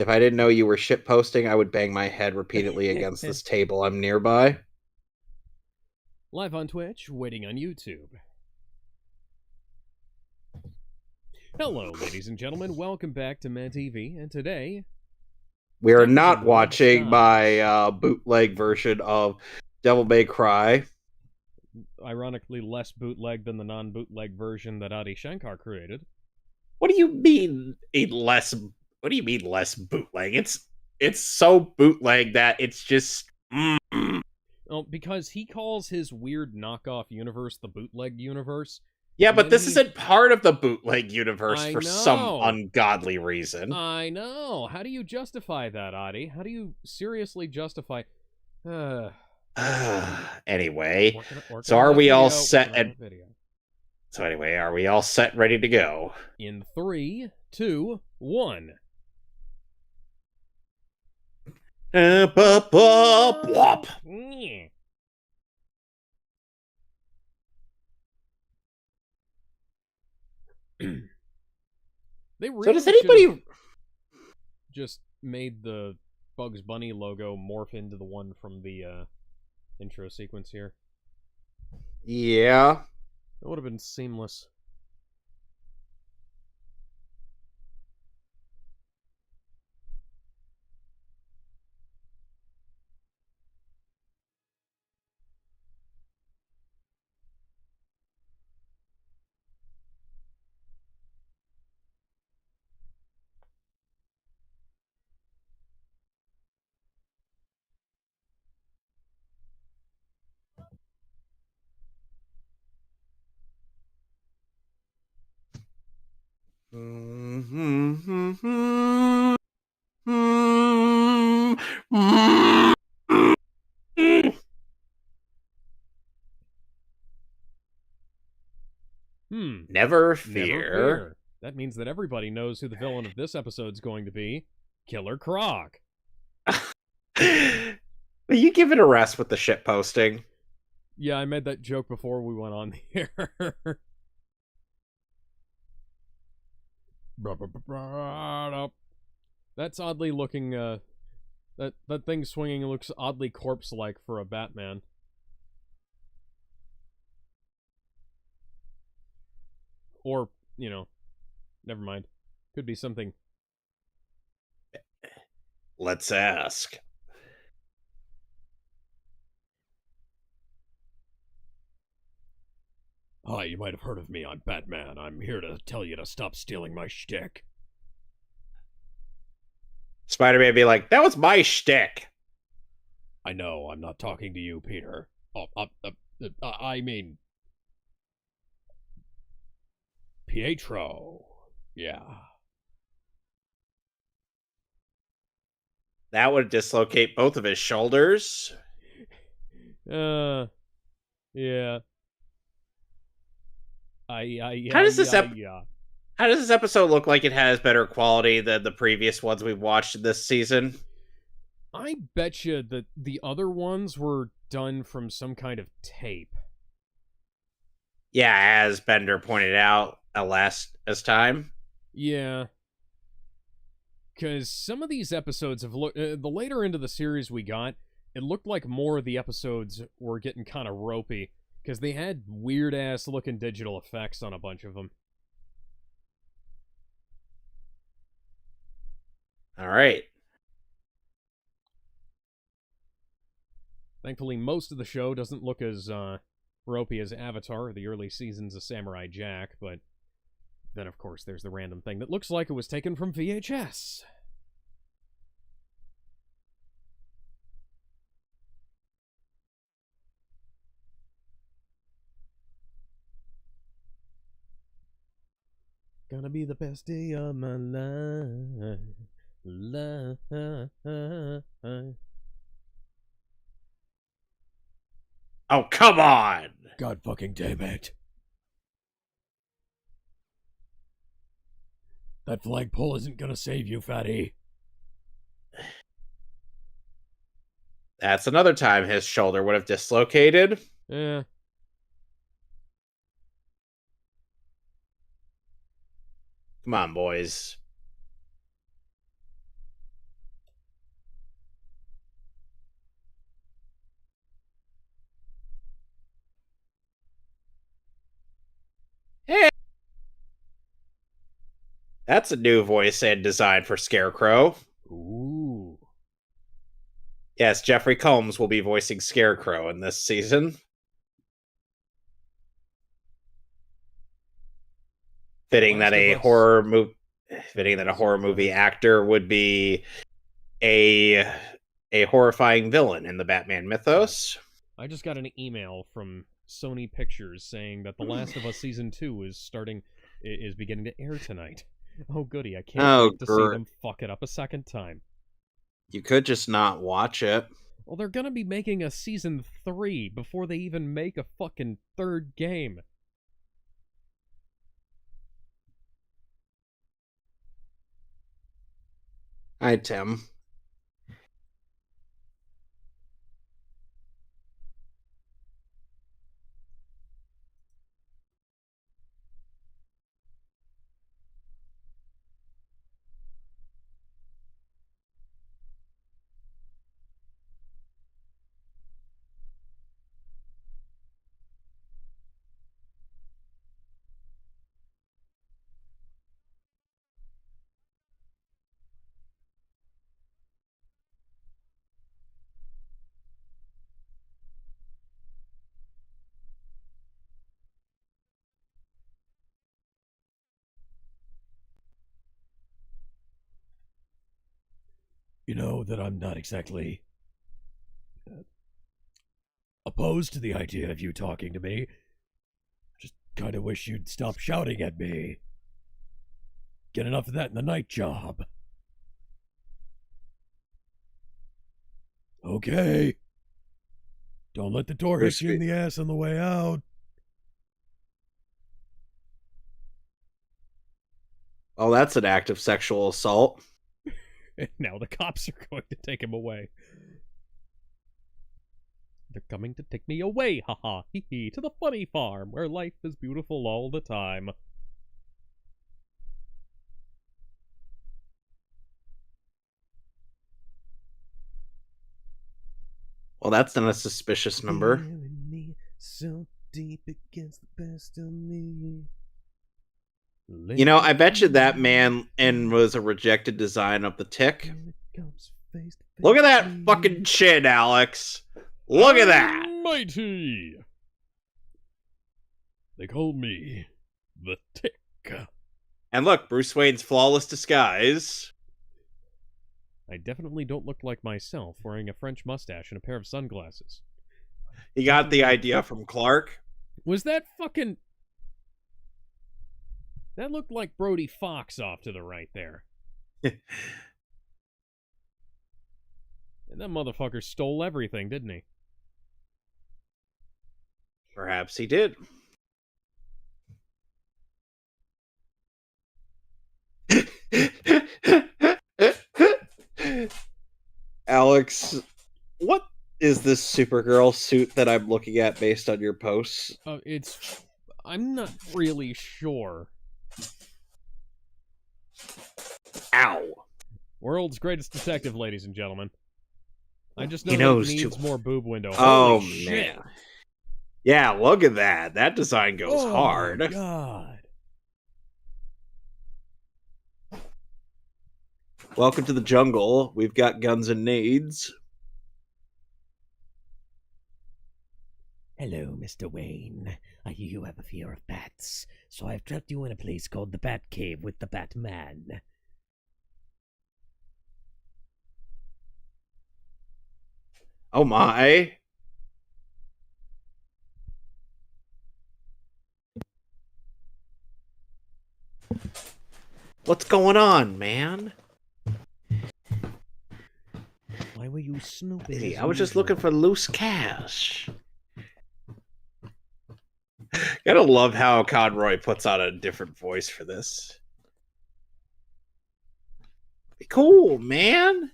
If I didn't know you were shit posting, I would bang my head repeatedly against this table I'm nearby. Live on Twitch, waiting on YouTube. Hello, ladies and gentlemen. Welcome back to MehTV, and today We are Dungeons not and Blood watching Styles. my bootleg version of Devil May Cry. Ironically, less bootleg than the non-bootleg version that Adi Shankar created. What do you mean less? What do you mean less bootleg? It's so bootleg that it's just. Oh, because he calls his weird knockoff universe the bootleg universe. Yeah, And but then this isn't part of the bootleg universe I for some know. ungodly reason. I know. How do you justify that, Adi? How do you seriously justify... Anyway, working so on are that we all video, set? working on that video. So anyway, are we all set, ready to go? In 3, 2, 1. Plop. They So really does should have anybody? just made the Bugs Bunny logo morph into the one from the intro sequence here. Yeah. That would have been seamless. Never Never fear. fear. That means that everybody knows who the villain of this episode's going to be. Killer Croc. Will you give it a rest with the shit posting? Yeah, I made that joke before we went on the air. That's oddly looking, that thing swinging looks oddly corpse-like for a Batman. Or, never mind. Could be something. Let's ask. Hi, you might have heard of me. I'm Batman. I'm here to tell you to stop stealing my shtick. Spider-Man be like, that was my shtick. I know, I'm not talking to you, Peter. I mean... Pietro. Yeah. That would dislocate both of his shoulders. Yeah. How does this yeah. How does this episode look like it has better quality than the previous ones we've watched this season? I bet you that the other ones were done from some kind of tape. Yeah, as Bender pointed out last time. Yeah. Because some of these episodes have looked... the later into the series we got, it looked like more of the episodes were getting kind of ropey. Because they had weird-ass looking digital effects on a bunch of them. All right. Thankfully, most of the show doesn't look as ropey as Avatar or the early seasons of Samurai Jack, but then, of course, there's the random thing that looks like it was taken from VHS. Gonna be the best day of my life. Oh, come on! God fucking damn it. That flagpole isn't gonna save you, fatty. That's another time his shoulder would have dislocated. Yeah. Come on, boys. That's a new voice and design for Scarecrow. Ooh. Yes, Jeffrey Combs will be voicing Scarecrow in this season. Fitting that a horror movie, actor would be a horrifying villain in the Batman mythos. I just got an email from Sony Pictures saying that The Last of Us Season 2 is beginning to air tonight. Oh, goody. I can't wait to see them fuck it up a second time. You could just not watch it. Well, they're gonna be making a Season 3 before they even make a fucking third game. Hi, Tim. You know that I'm not exactly opposed to the idea of you talking to me. Just kind of wish you'd stop shouting at me. Get enough of that in the night job. Okay. Don't let the door hit you in the ass on the way out. Oh, that's an act of sexual assault. And now the cops are going to take him away. They're coming to take me away, haha, hee hee, to the funny farm, where life is beautiful all the time. Well, that's not a suspicious number. Me so deep against the best of me. You know, I bet you that man was a rejected design of the Tick. Look at that fucking chin, Alex. Look at that. Mighty. They call me the Tick. And look, Bruce Wayne's flawless disguise. I definitely don't look like myself wearing a French mustache and a pair of sunglasses. He got the idea from Clark. Was that fucking... That looked like Brody Fox off to the right there. And that motherfucker stole everything, didn't he? Perhaps he did. Alex, what is this Supergirl suit that I'm looking at based on your posts? I'm not really sure. Ow. World's greatest detective, ladies and gentlemen. I just know it needs more boob window. Oh, Holy shit. Man. Yeah, look at that. That design goes hard. Oh, my God. Welcome to the jungle. We've got guns and nades. Hello, Mr. Wayne. I hear you have a fear of bats, so I've trapped you in a place called the Bat Cave with the Batman. Oh my. What's going on, man? Why were you snooping? Hey, I was just looking for loose cash. Gotta love how Conroy puts on a different voice for this. Be cool, man.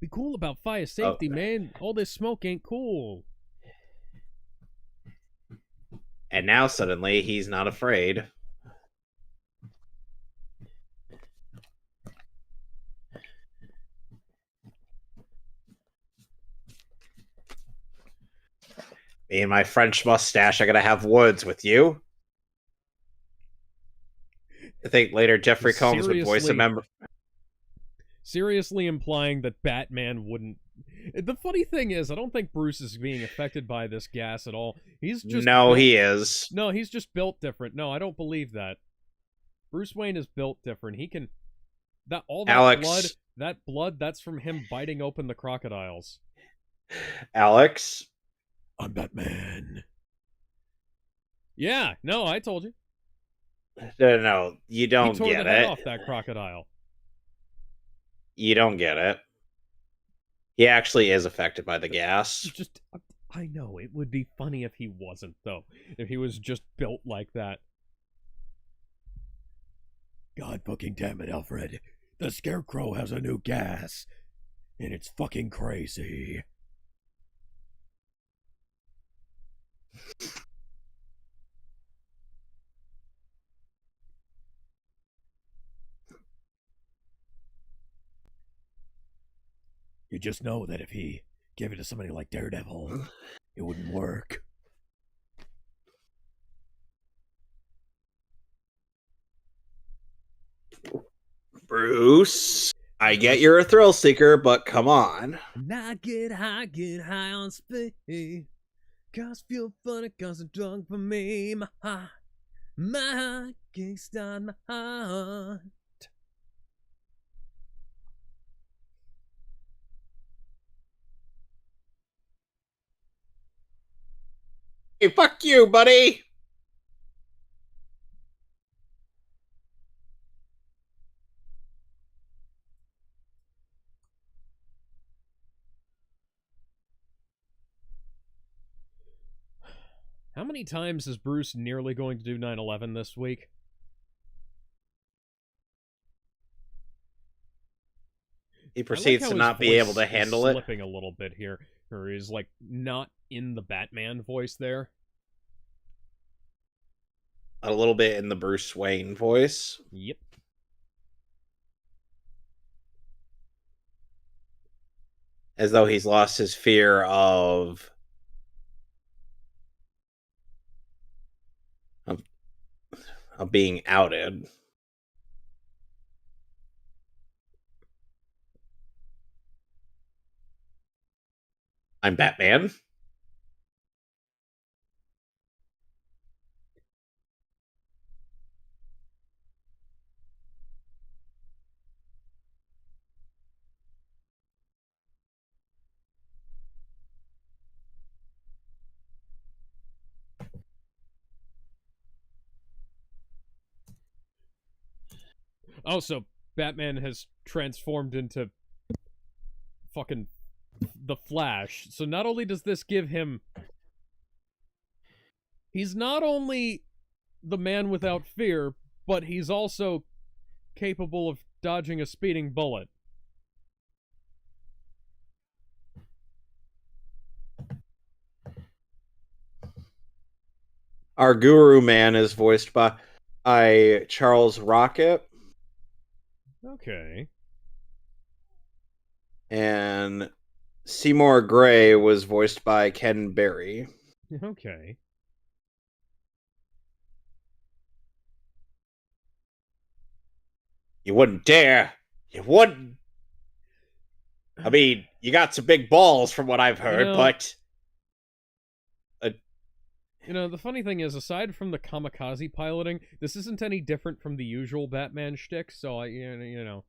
Be cool about fire safety, man. All this smoke ain't cool. And now suddenly he's not afraid. Me and my French mustache, I gotta have woods with you. think later Jeffrey Combs would voice a member. Seriously implying that Batman wouldn't. The funny thing is, I don't think Bruce is being affected by this gas at all. He's just he is. No, he's just built different. No, I don't believe that. Bruce Wayne is built different. He can Alex, blood, that's from him biting open the crocodiles. Alex, I'm Batman. Yeah, no, I told you. No, you don't he tore get the head it. off that crocodile. You don't get it. He actually is affected by the gas. Just, I know, it would be funny if he wasn't, though. If he was just built like that. God fucking damn it, Alfred. The Scarecrow has a new gas. And it's fucking crazy. You just know that if he gave it to somebody like Daredevil, it wouldn't work. Bruce, I get you're a thrill seeker, but come on. And I get high on speed. Cause feel funny, cause it's drunk for me. My heart kickstart my heart. Hey, fuck you, buddy. How many times is Bruce nearly going to do 9/11 this week? He proceeds to not be able to handle it. Slipping a little bit here, or is like not in the Batman voice there. A little bit in the Bruce Wayne voice. Yep. As though he's lost his fear of being outed. I'm Batman. Oh, so Batman has transformed into fucking the Flash. So not only does this give him... He's not only the man without fear, but he's also capable of dodging a speeding bullet. Our Guru Man is voiced by Charles Rocket. Okay. And Seymour Gray was voiced by Ken Berry. Okay. You wouldn't dare. You wouldn't. I mean, you got some big balls from what I've heard, but... You know, the funny thing is, aside from the kamikaze piloting, this isn't any different from the usual Batman shtick, so you know.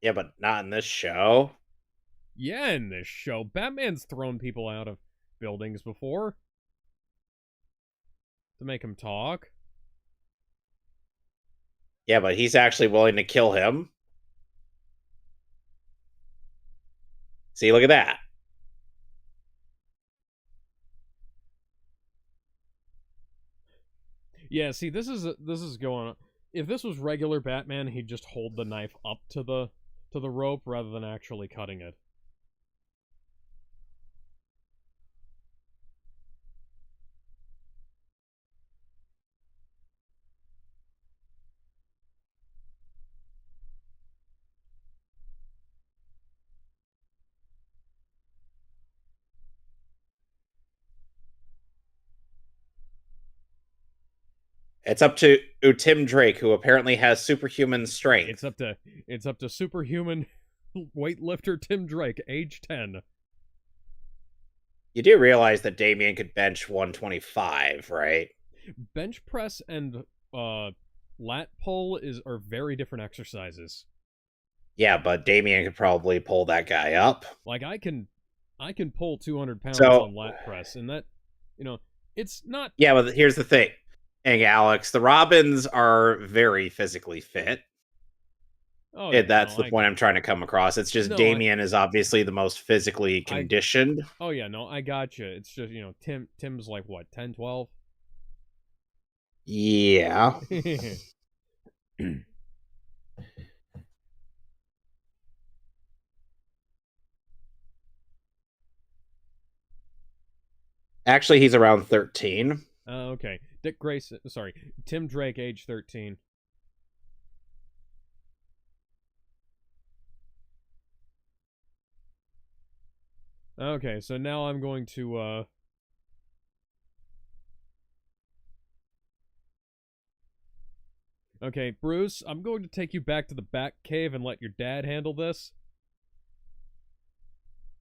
Yeah, but not in this show. Yeah, in this show, Batman's thrown people out of buildings before. To make him talk. Yeah, but he's actually willing to kill him. See, look at that. Yeah, see, this is going on. If this was regular Batman, he'd just hold the knife up to the rope rather than actually cutting it. It's up to Tim Drake, who apparently has superhuman strength. It's up to superhuman weightlifter Tim Drake, age 10. You do realize that Damien could bench 125, right? Bench press and lat pull are very different exercises. Yeah, but Damien could probably pull that guy up. Like I can pull 200 pounds So- on lat press, and that, it's not. Yeah, but here's the thing. Hey, Alex, the Robins are very physically fit. Oh, yeah, That's no, the point I'm trying to come across. It's just Damien is obviously the most physically conditioned. Oh yeah, no, I gotcha. It's just Tim's like what, 10, 12? Yeah. Actually, he's around 13. Okay. Tim Drake, age 13. Okay, so now I'm going to, Okay, Bruce, I'm going to take you back to the Bat Cave and let your dad handle this.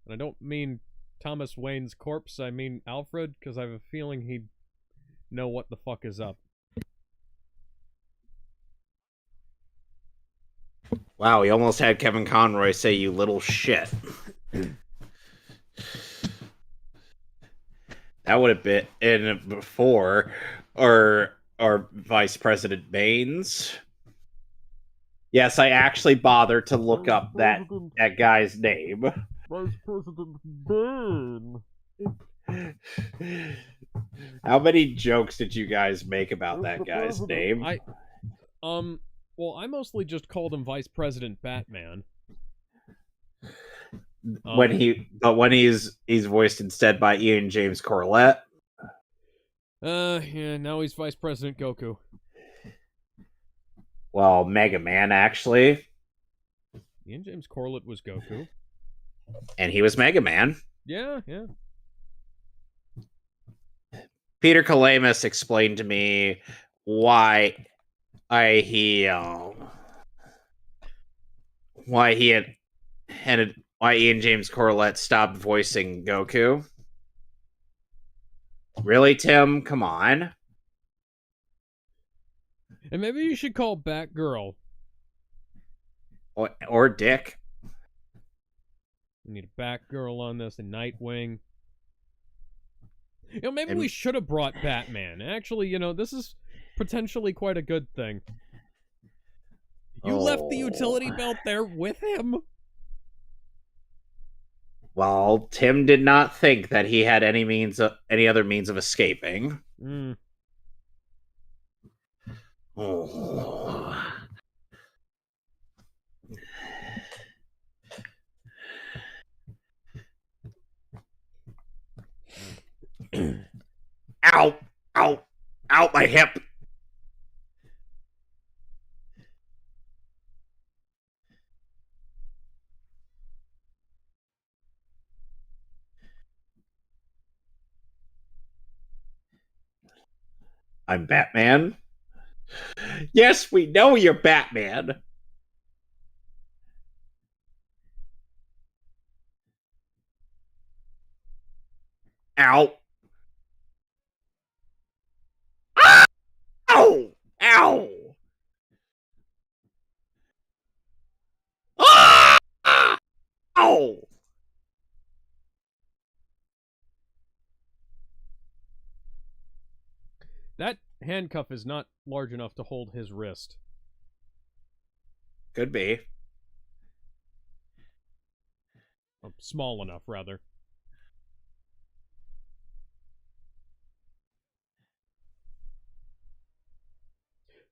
And I don't mean Thomas Wayne's corpse, I mean Alfred, because I have a feeling he'd know what the fuck is up. Wow, he almost had Kevin Conroy say, "You little shit." That would have been in before, or Vice President Baines. Yes, I actually bothered to look up that guy's name. Vice President Bain. How many jokes did you guys make about that guy's name? Well, I mostly just called him Vice President Batman. When he's voiced instead by Ian James Corlett. Yeah, now he's Vice President Goku. Well, Mega Man, actually. Ian James Corlett was Goku. And he was Mega Man. Yeah, yeah. Peter Kalamis explained to me why Ian James Corlett stopped voicing Goku. Really, Tim? Come on. And maybe you should call Batgirl. Or Dick. We need a Batgirl on this, and Nightwing. Maybe we should have brought Batman. Actually, this is potentially quite a good thing. You left the utility belt there with him? Well, Tim did not think that he had any other means of escaping. Oh. Ow! Ow! Ow, my hip! I'm Batman? Yes, we know you're Batman! Ow! Ow! Ow! Ah! Ow! That handcuff is not large enough to hold his wrist. Could be. Or small enough, rather.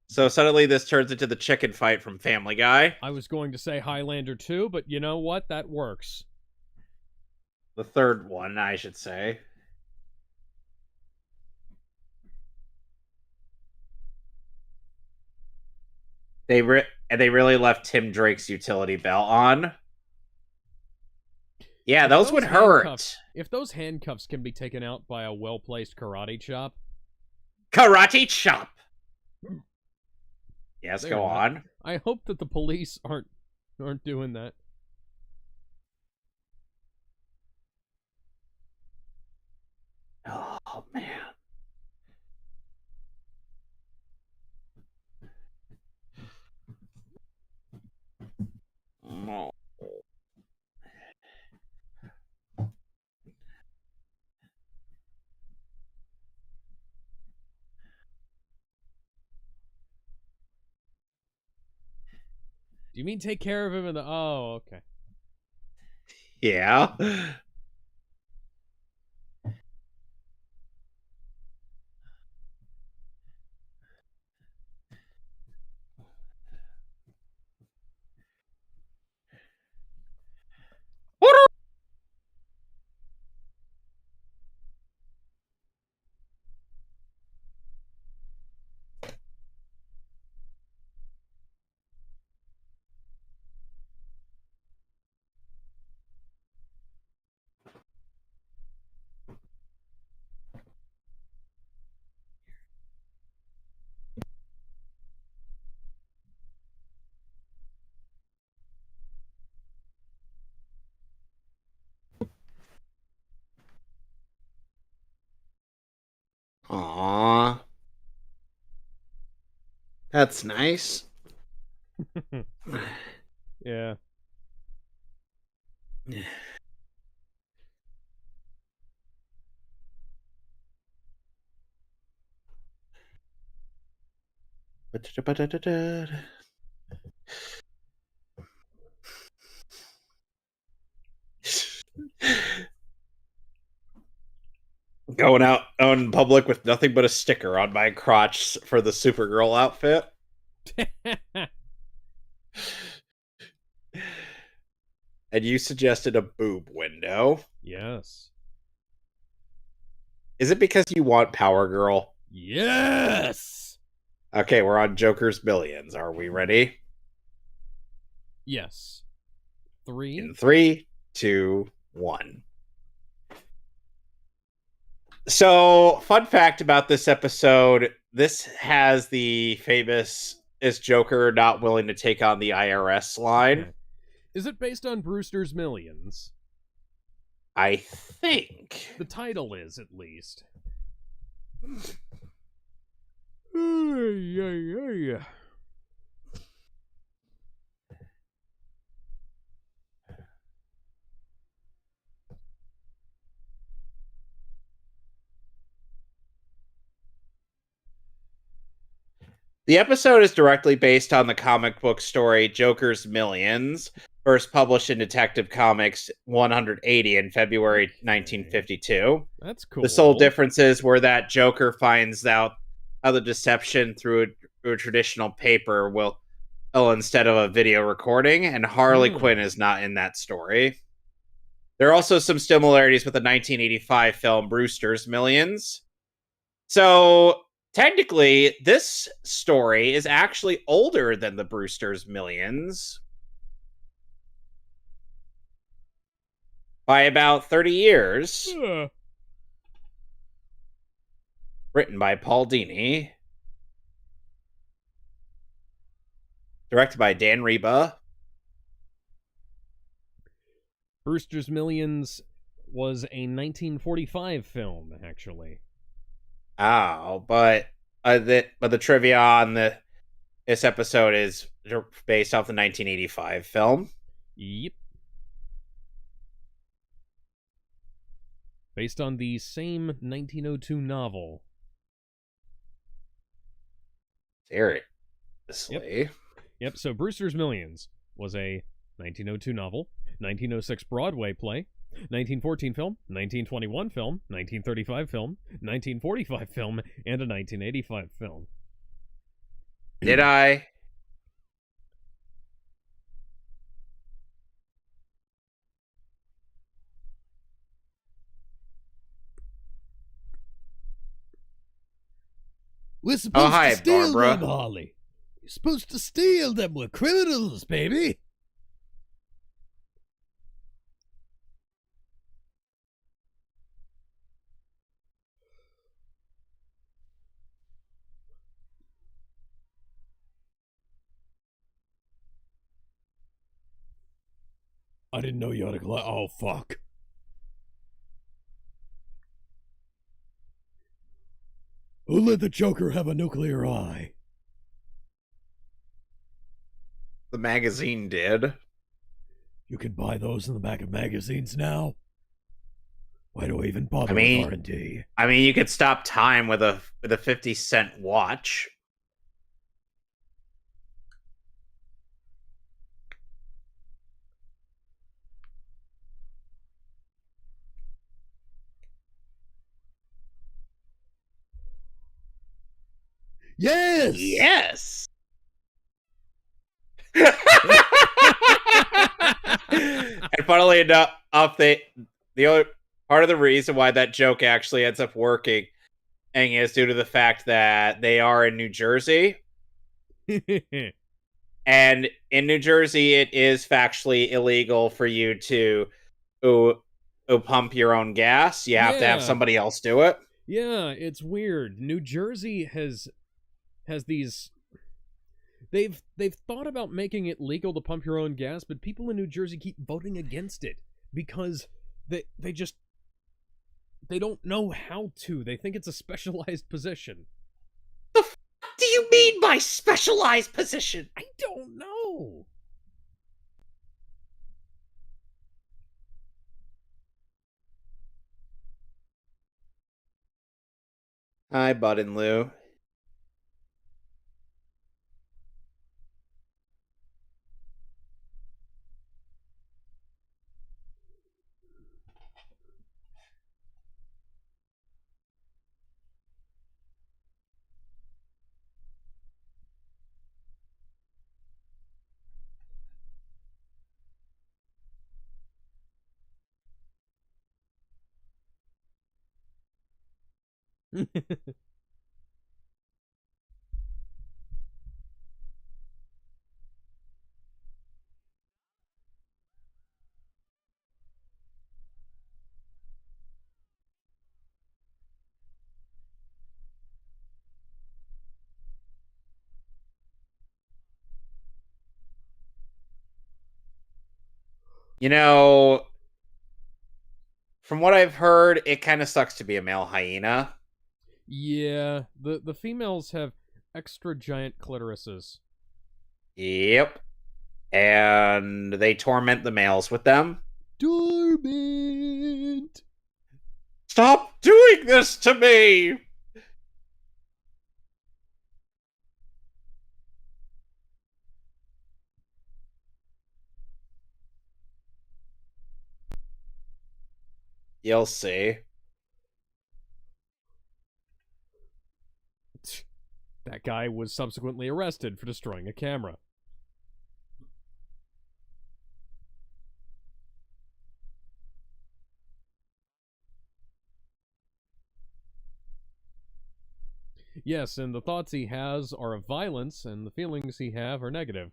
So suddenly this turns into the chicken fight from Family Guy. I was going to say Highlander 2, but you know what? That works. The third one, I should say. They really left Tim Drake's utility belt on. Yeah, those would hurt. If those handcuffs can be taken out by a well-placed karate chop. Karate chop! Yes, They're go not. on. I hope that the police aren't doing that. Oh, man. Oh. Do you mean take care of him in the... Oh, okay. Yeah. Aww. That's nice. Yeah. Going out in public with nothing but a sticker on my crotch for the Supergirl outfit. And you suggested a boob window. Yes. Is it because you want Power Girl? Yes! Okay, we're on Joker's Billions. Are we ready? Yes. 3. In 3, 2, 1. So, fun fact about this episode, this has the famous "Is Joker not willing to take on the IRS" line. Okay. Is it based on Brewster's Millions? I think. The title is, at least. The episode is directly based on the comic book story Joker's Millions, first published in Detective Comics 180 in February 1952. That's cool. The sole differences were that Joker finds out how the deception through a traditional paper will instead of a video recording, and Harley Quinn is not in that story. There are also some similarities with the 1985 film Brewster's Millions. So, technically, this story is actually older than the Brewster's Millions by about 30 years. Written by Paul Dini. Directed by Dan Reba. Brewster's Millions was a 1945 film, actually. Oh, but the trivia on this episode is based off the 1985 film. Yep. Based on the same 1902 novel. Seriously. Yep, so Brewster's Millions was a 1902 novel, 1906 Broadway play, 1914 film, 1921 film, 1935 film, 1945 film, and a 1985 film. Did I? We're supposed hi, to steal Barbara. them, Harley. You're supposed to steal them. We're criminals, baby. I didn't know you had a glass. Oh, fuck. Who let the Joker have a nuclear eye? The magazine did. You can buy those in the back of magazines now. Why do I even bother I mean- with R&D? I mean, you could stop time with a 50-cent watch. Yes! Yes. And funnily enough, the other part of the reason why that joke actually ends up working is due to the fact that they are in New Jersey, and in New Jersey, it is factually illegal for you to pump your own gas. You have to have Yeah. somebody else do it. Yeah, it's weird. New Jersey has these. They've thought about making it legal to pump your own gas, but people in New Jersey keep voting against it because they don't know how to. They think it's a specialized position. What do you mean by specialized position? I don't know. Hi, Bud and Lou. You know, from what I've heard, it kind of sucks to be a male hyena. Yeah, the females have extra giant clitorises. Yep. And they torment the males with them. Dormant. Stop doing this to me! You'll see. That guy was subsequently arrested for destroying a camera. Yes, and the thoughts he has are of violence, and the feelings he have are negative.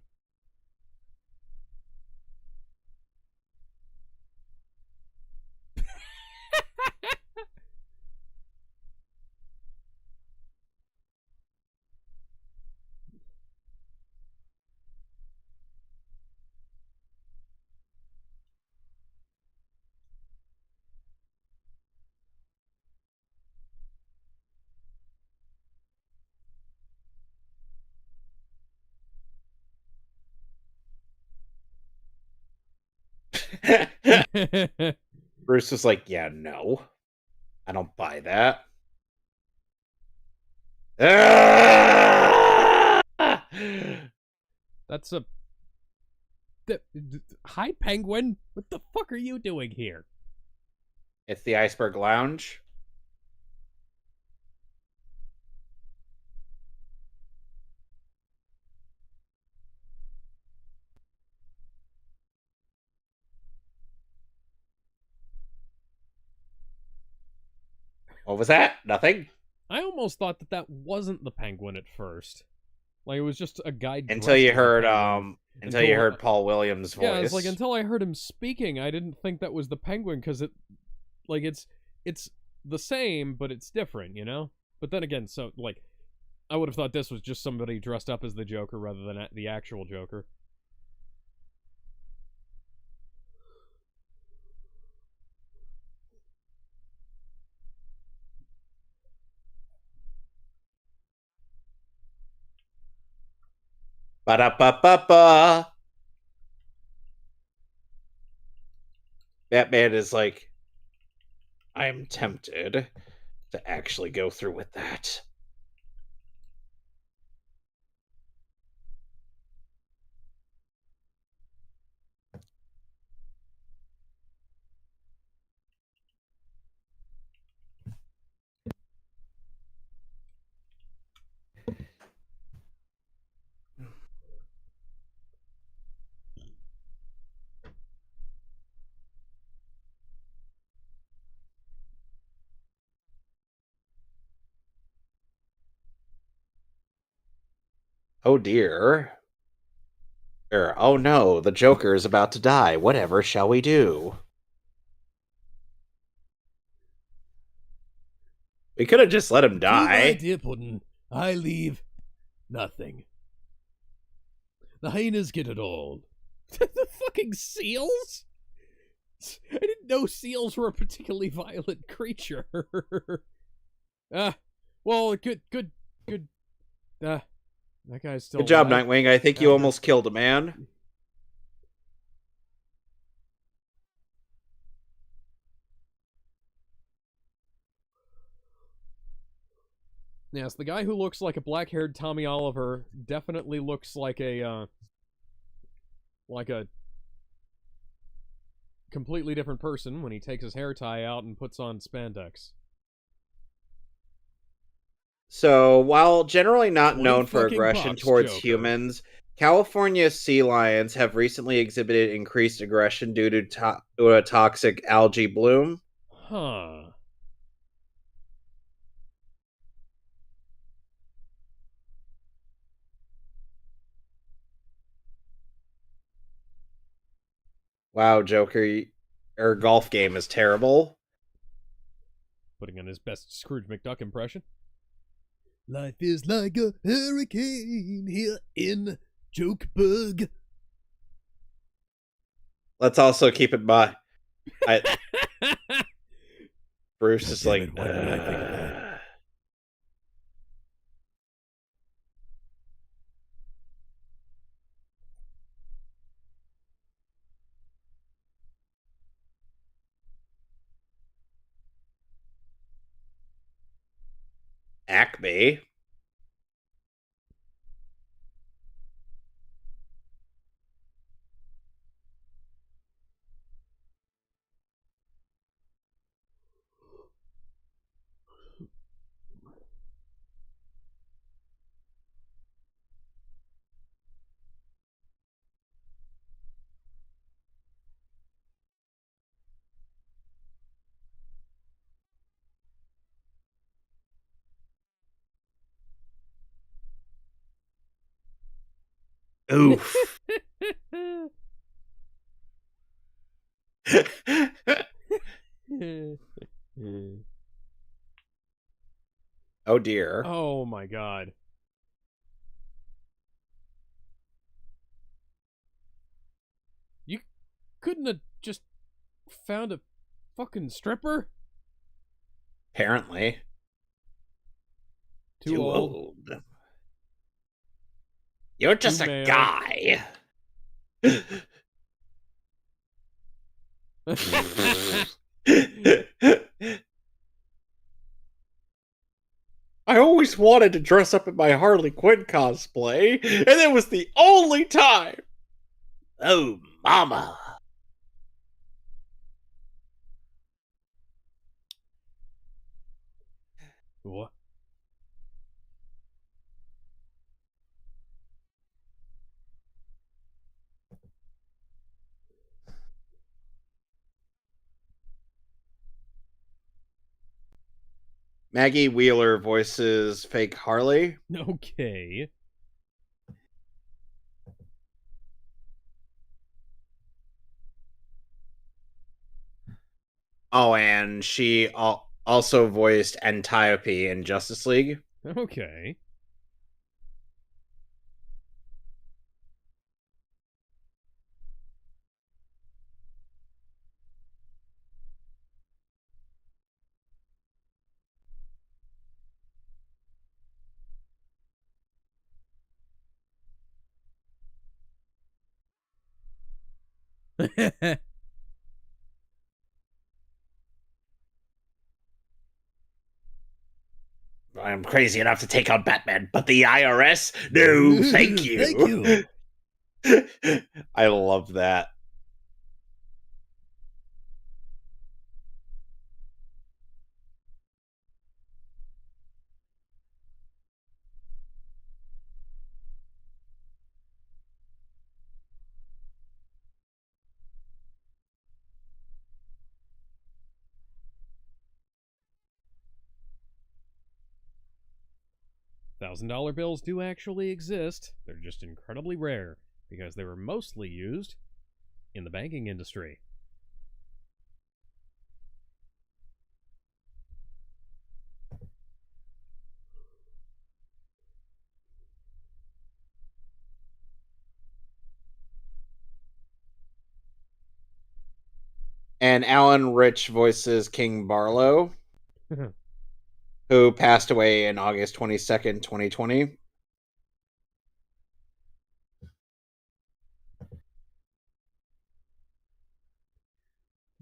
Bruce was like, yeah, no. I don't buy that. That's a... Hi, Penguin! What the fuck are you doing here? It's the Iceberg Lounge. What was that? Nothing? I almost thought that wasn't the Penguin at first. Like, it was just a guy Until dressed you as a heard penguin. until you heard Paul Williams' voice. Yeah, it's like until I heard him speaking, I didn't think that was the Penguin because it's the same, but it's different, you know. But then again, so like, I would have thought this was just somebody dressed up as the Joker rather than the actual Joker. Ba-da-ba-ba-ba. Batman is like, I'm tempted to actually go through with that. Oh dear. Oh no, the Joker is about to die. Whatever shall we do? We could have just let him To my die. dear Puddin', I leave nothing. The hyenas get it all. The fucking seals? I didn't know seals were a particularly violent creature. Well, good. That guy's still Good job, alive. Nightwing. I think you almost killed a man. Yes, the guy who looks like a black-haired Tommy Oliver definitely looks like a completely different person when he takes his hair tie out and puts on spandex. So, while generally not 20 known for fucking aggression bucks, towards Joker. humans, California sea lions have recently exhibited increased aggression due to a toxic algae bloom. Huh. Wow, Joker, your golf game is terrible. Putting on his best Scrooge McDuck impression. Life is like a hurricane here in Jokebug. Let's also keep in mind, Bruce God is damn like, it, what did I think of that? Acme. Oof. Oh dear. Oh my god. You couldn't have just found a fucking stripper? Apparently. Too old. You're Too just a male. guy. I always wanted to dress up in my Harley Quinn cosplay, and it was the only time. Oh, mama. What? Maggie Wheeler voices fake Harley. Okay. Oh, and she also voiced Antiope in Justice League. Okay. I'm crazy enough to take on Batman, but the IRS? No, thank you. Thank you. I love that. $1,000 bills do actually exist. They're just incredibly rare because they were mostly used in the banking industry. And Alan Rich voices King Barlow, who passed away in August 22nd, 2020. I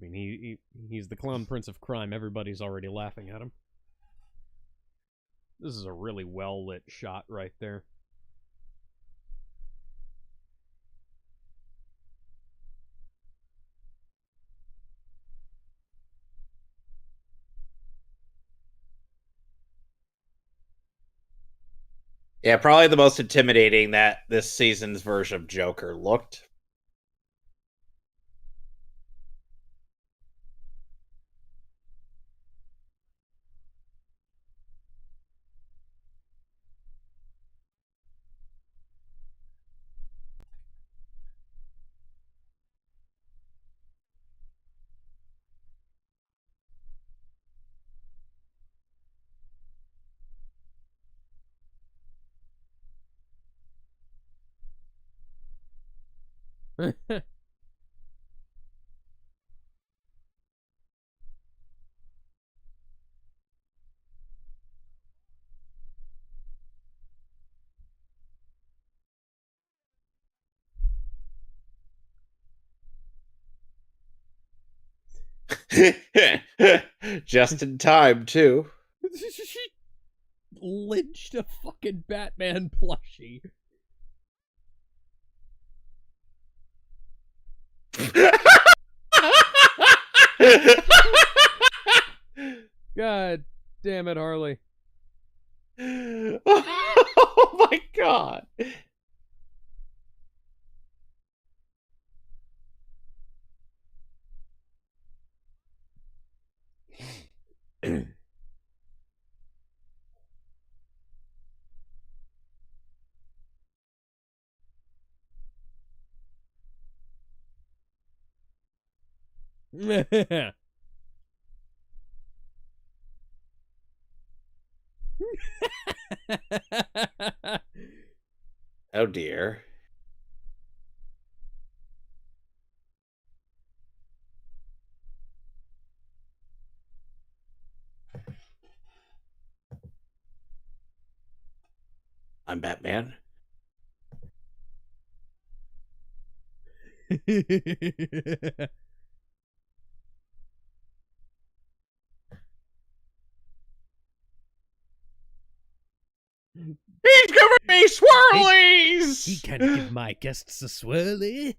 mean, he's the clown prince of crime. Everybody's already laughing at him. This is a really well lit shot right there. Yeah, probably the most intimidating that this season's version of Joker looked. Just in time, too. Lynched a fucking Batman plushie. God damn it, Harley. Oh my god. Oh dear. I'm Batman. He's giving me swirlies! He can't give my guests a swirly.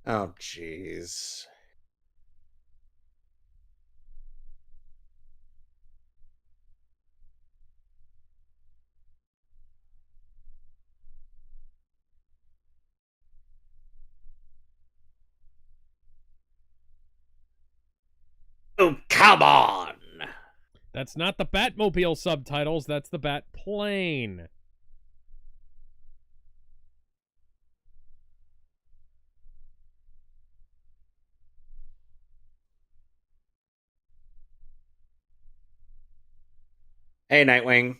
Oh, jeez. Oh, come on! That's not the Batmobile subtitles, that's the Bat plane. Hey, Nightwing.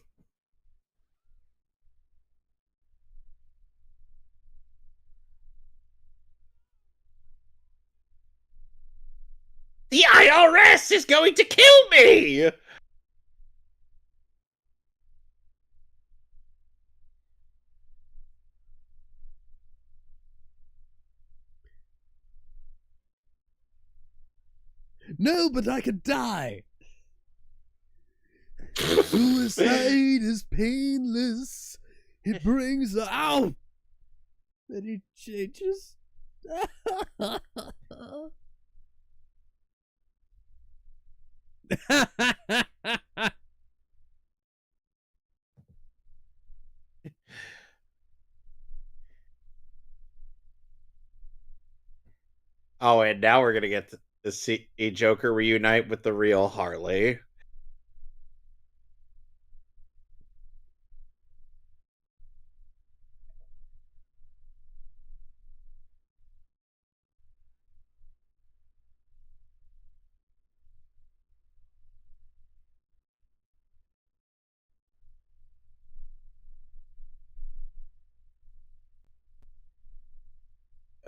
The IRS is going to kill me! No, but I could die. Suicide is painless. It brings out. And he changes. Oh, and now we're gonna get to see Joker reunite with the real Harley.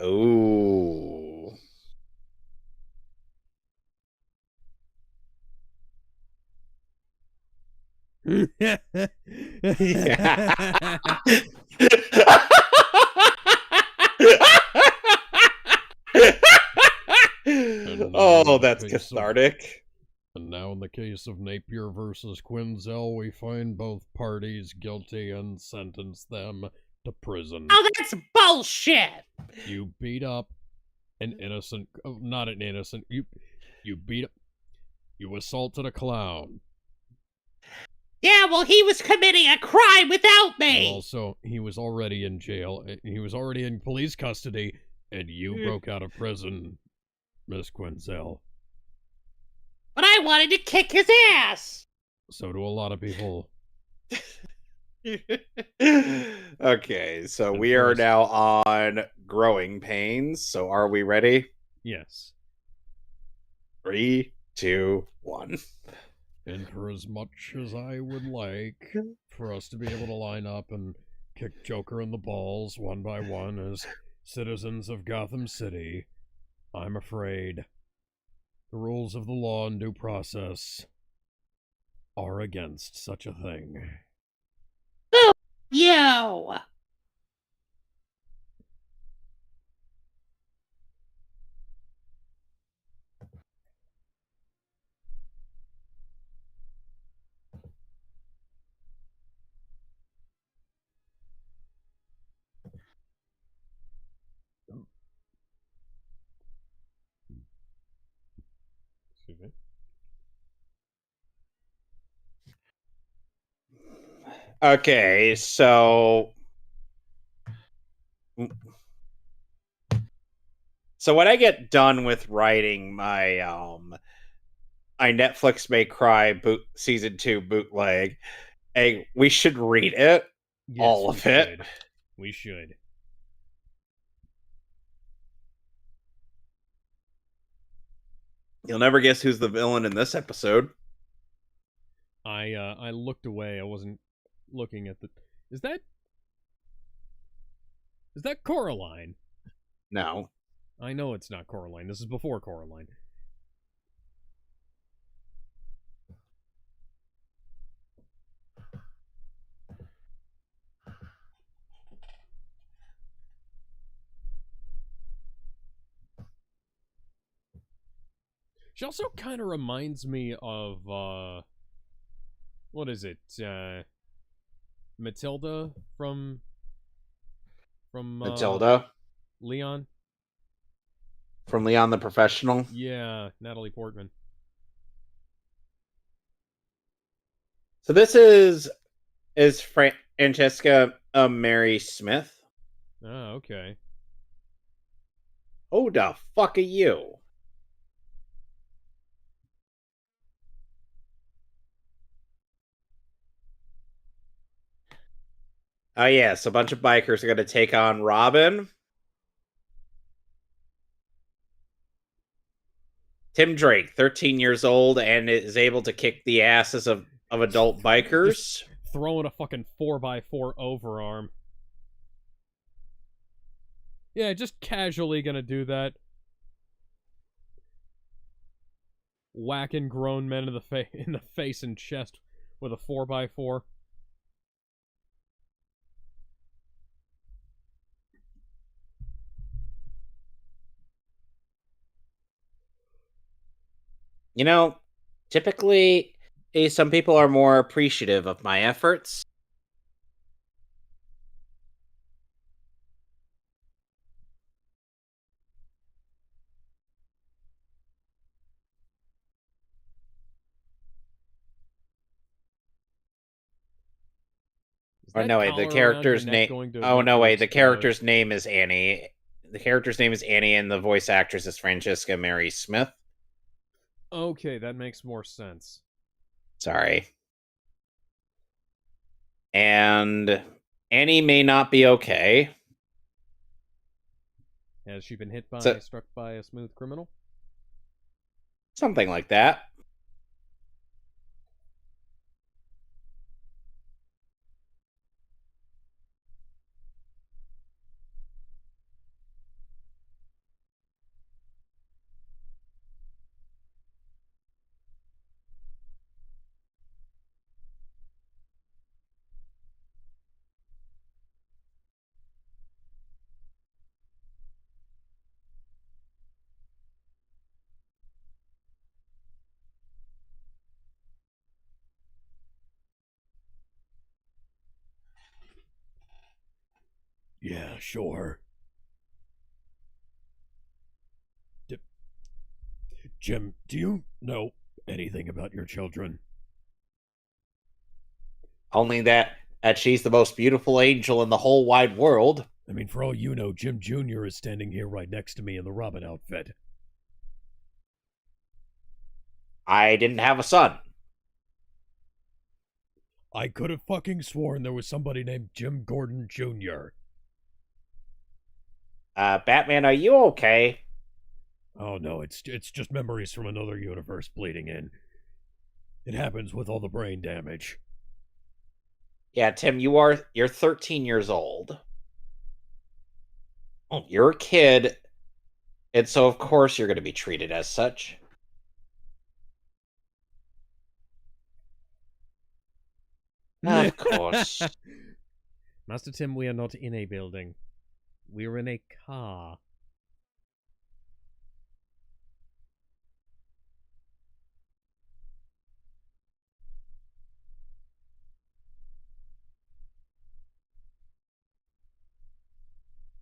Oh. Oh, that's cathartic. And now, in the case of Napier versus Quinzel, we find both parties guilty and sentence them to prison. Oh, that's bullshit! You beat up an innocent, not an innocent, you beat up, you assaulted a clown. Yeah, well, he was committing a crime without me! Also, he was already in jail, he was already in police custody, and you broke out of prison, Miss Quinzel. But I wanted to kick his ass! So do a lot of people. Okay, so we are now on Growing Pains. So are we ready? Yes. 3, 2, 1. And for as much as I would like for us to be able to line up and kick Joker in the balls one by one as citizens of Gotham City, I'm afraid the rules of the law and due process are against such a thing. Yo! Excuse me. Okay, so when I get done with writing my I Netflix May Cry season 2 bootleg, hey, we should read it. Yes, all of it. Should. We should. You'll never guess who's the villain in this episode. I looked away. I wasn't looking at the. Is that Coraline? No. I know it's not Coraline. This is before Coraline. She also kind of reminds me of, what is it? Matilda from from Matilda Leon. from Leon the Professional. Yeah, Natalie Portman. So this is Francesca Mary Smith. Oh, okay. Who the fuck are you? Oh yes, a bunch of bikers are going to take on Robin. Tim Drake, 13 years old, and is able to kick the asses of adult bikers. Just throwing a fucking 4x4 overarm. Yeah, just casually gonna do that. Whacking grown men in the face and chest with a 4x4. You know, typically, some people are more appreciative of my efforts. Or no, wait, the character's name. Oh no, wait, the character's name is Annie. The character's name is Annie, and the voice actress is Francesca Mary Smith. Okay, that makes more sense. Sorry. And Annie may not be okay. Has she been struck by a smooth criminal? Something like that. Yeah, sure. Jim, do you know anything about your children? Only that she's the most beautiful angel in the whole wide world. I mean, for all you know, Jim Jr. is standing here right next to me in the Robin outfit. I didn't have a son. I could have fucking sworn there was somebody named Jim Gordon Jr. Batman, are you okay? Oh no, it's just memories from another universe bleeding in. It happens with all the brain damage. Yeah, Tim, you're 13 years old. Oh, you're a kid, and so of course you're going to be treated as such. Of course. Master Tim, we are not in a building. We're in a car.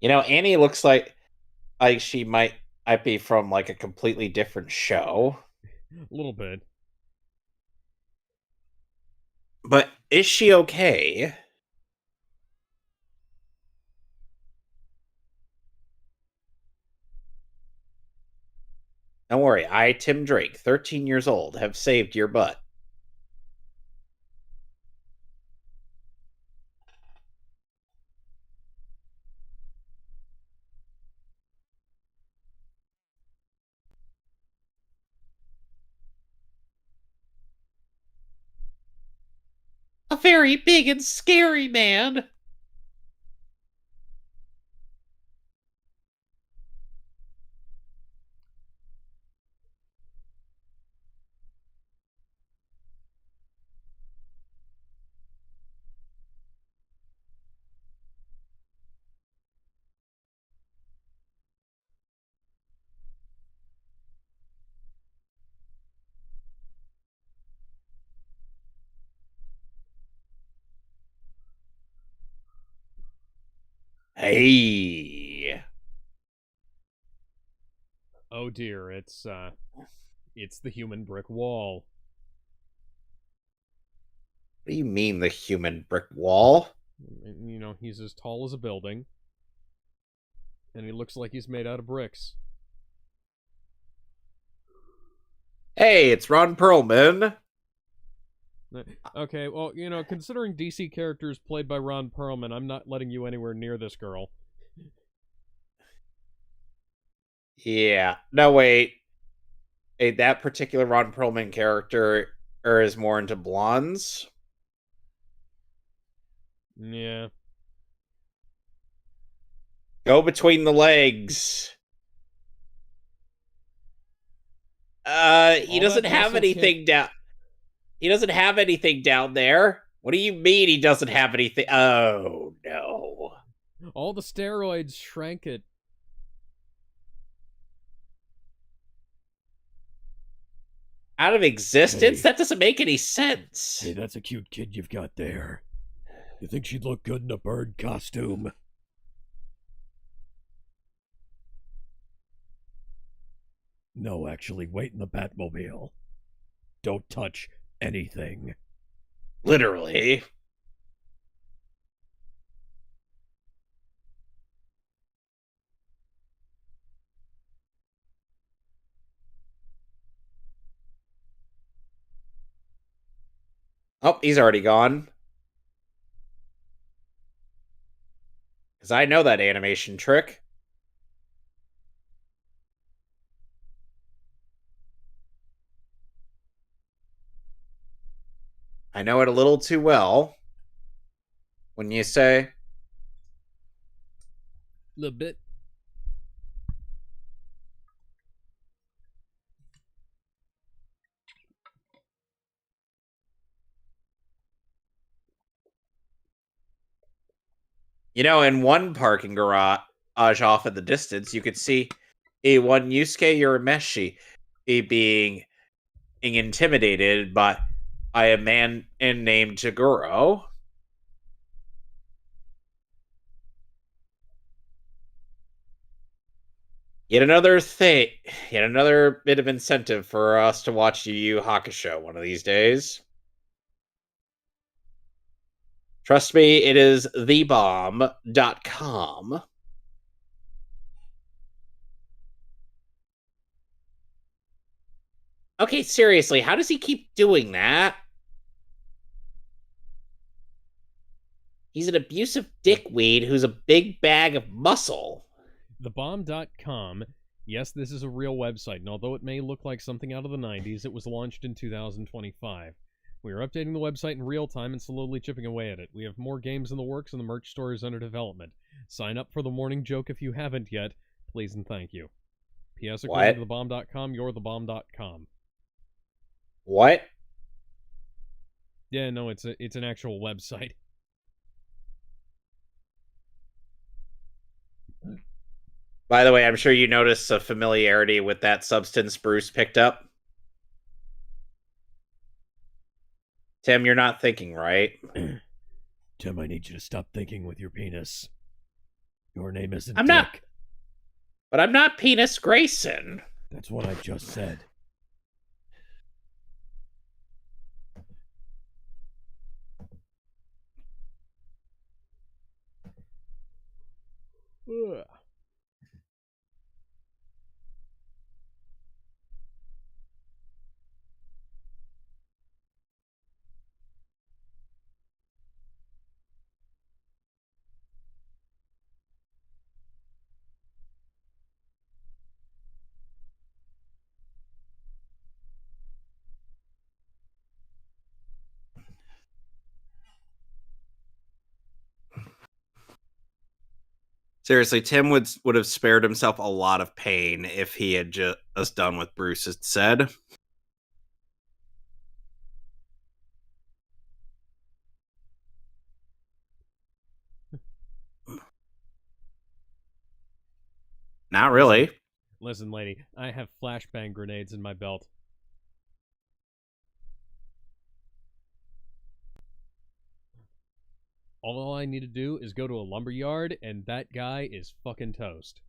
You know, Annie looks like she might be from like a completely different show. A little bit. But is she okay? Don't worry, I, Tim Drake, 13 years old, have saved your butt. A very big and scary man. Hey. Oh dear, it's the human brick wall. What do you mean, the human brick wall? You know, he's as tall as a building, and he looks like he's made out of bricks. Hey, it's Ron Perlman. Okay, well, you know, considering DC characters played by Ron Perlman, I'm not letting you anywhere near this girl. Yeah. No, wait. Hey, that particular Ron Perlman character is more into blondes. Yeah. Go between the legs. He All doesn't that have muscle can't... anything down. He doesn't have anything down there. What do you mean he doesn't have anything? Oh, no. All the steroids shrank it. Out of existence? Hey. That doesn't make any sense. Hey, that's a cute kid you've got there. You think she'd look good in a bird costume? No, actually, wait in the Batmobile. Don't touch anything. Literally. Oh, he's already gone. Because I know that animation trick. I know it a little too well. When you say... A little bit. You know, in one parking garage off in the distance, you could see one Yusuke Urameshi being intimidated by a man named Jaguro. Yet another bit of incentive for us to watch Yu Yu Hakusho one of these days. Trust me, it is thebomb.com. Okay, seriously, how does he keep doing that? He's an abusive dickweed who's a big bag of muscle. Thebomb.com. Yes, this is a real website, and although it may look like something out of the 90s, it was launched in 2025. We are updating the website in real time and slowly chipping away at it. We have more games in the works, and the merch store is under development. Sign up for the morning joke if you haven't yet. Please and thank you. P.S. According to thebomb.com, you're thebomb.com. What? Yeah, no, it's an actual website. By the way, I'm sure you noticed a familiarity with that substance Bruce picked up. Tim, you're not thinking right. Tim, I need you to stop thinking with your penis. Your name isn't I'm Dick. not. But I'm not Penis Grayson. That's what I just said. Ugh. Seriously, Tim would have spared himself a lot of pain if he had just done what Bruce had said. Not really. Listen, lady, I have flashbang grenades in my belt. all I need to do is go to a lumber yard, and that guy is fucking toast.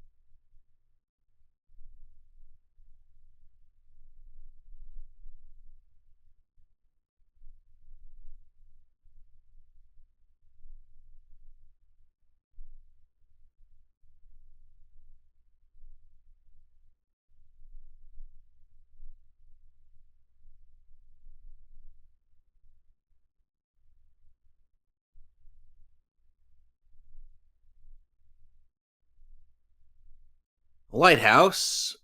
Lighthouse.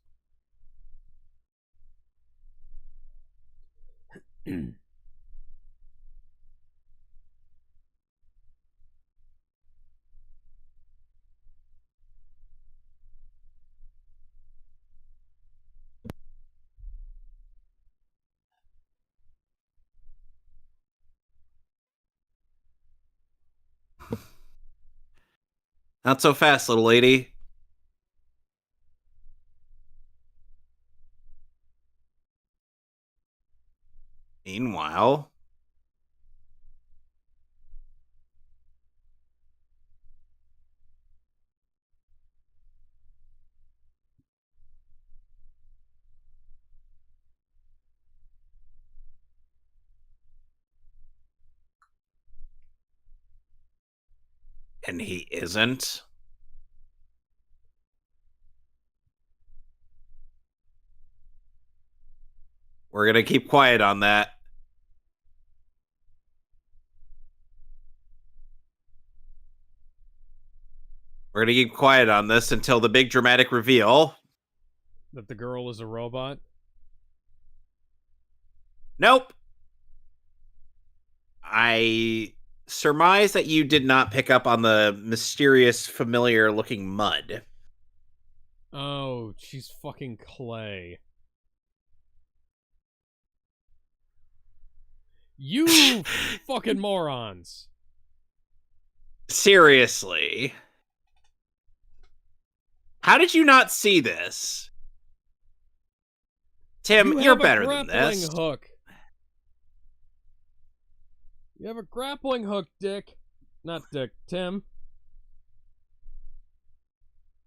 Not so fast, little lady. Meanwhile, and he isn't. We're gonna keep quiet on that. We're gonna keep quiet on this until the big dramatic reveal. That the girl is a robot? Nope. I surmise that you did not pick up on the mysterious, familiar-looking mud. Oh, she's fucking clay. You fucking morons. Seriously. How did you not see this? Tim, you're better than this. Hook. You have a grappling hook, Dick. Not Dick, Tim.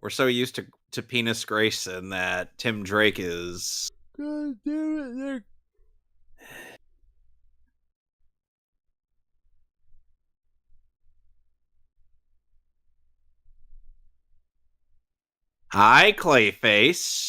We're so used to Penis Grayson that Tim Drake is... God damn it, Dick. Hi, Clayface.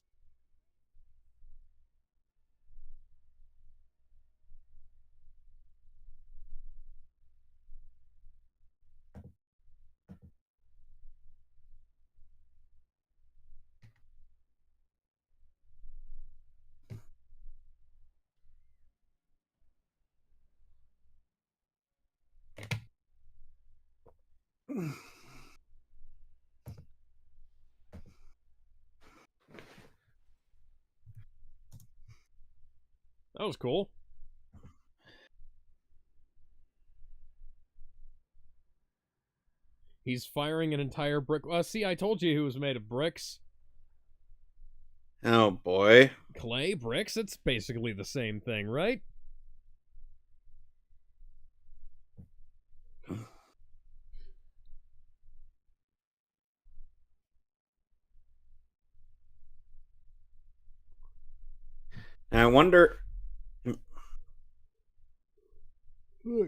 That was cool. He's firing an entire brick. See, I told you he was made of bricks. Oh, boy. Clay, bricks, it's basically the same thing, right? I wonder... Oh.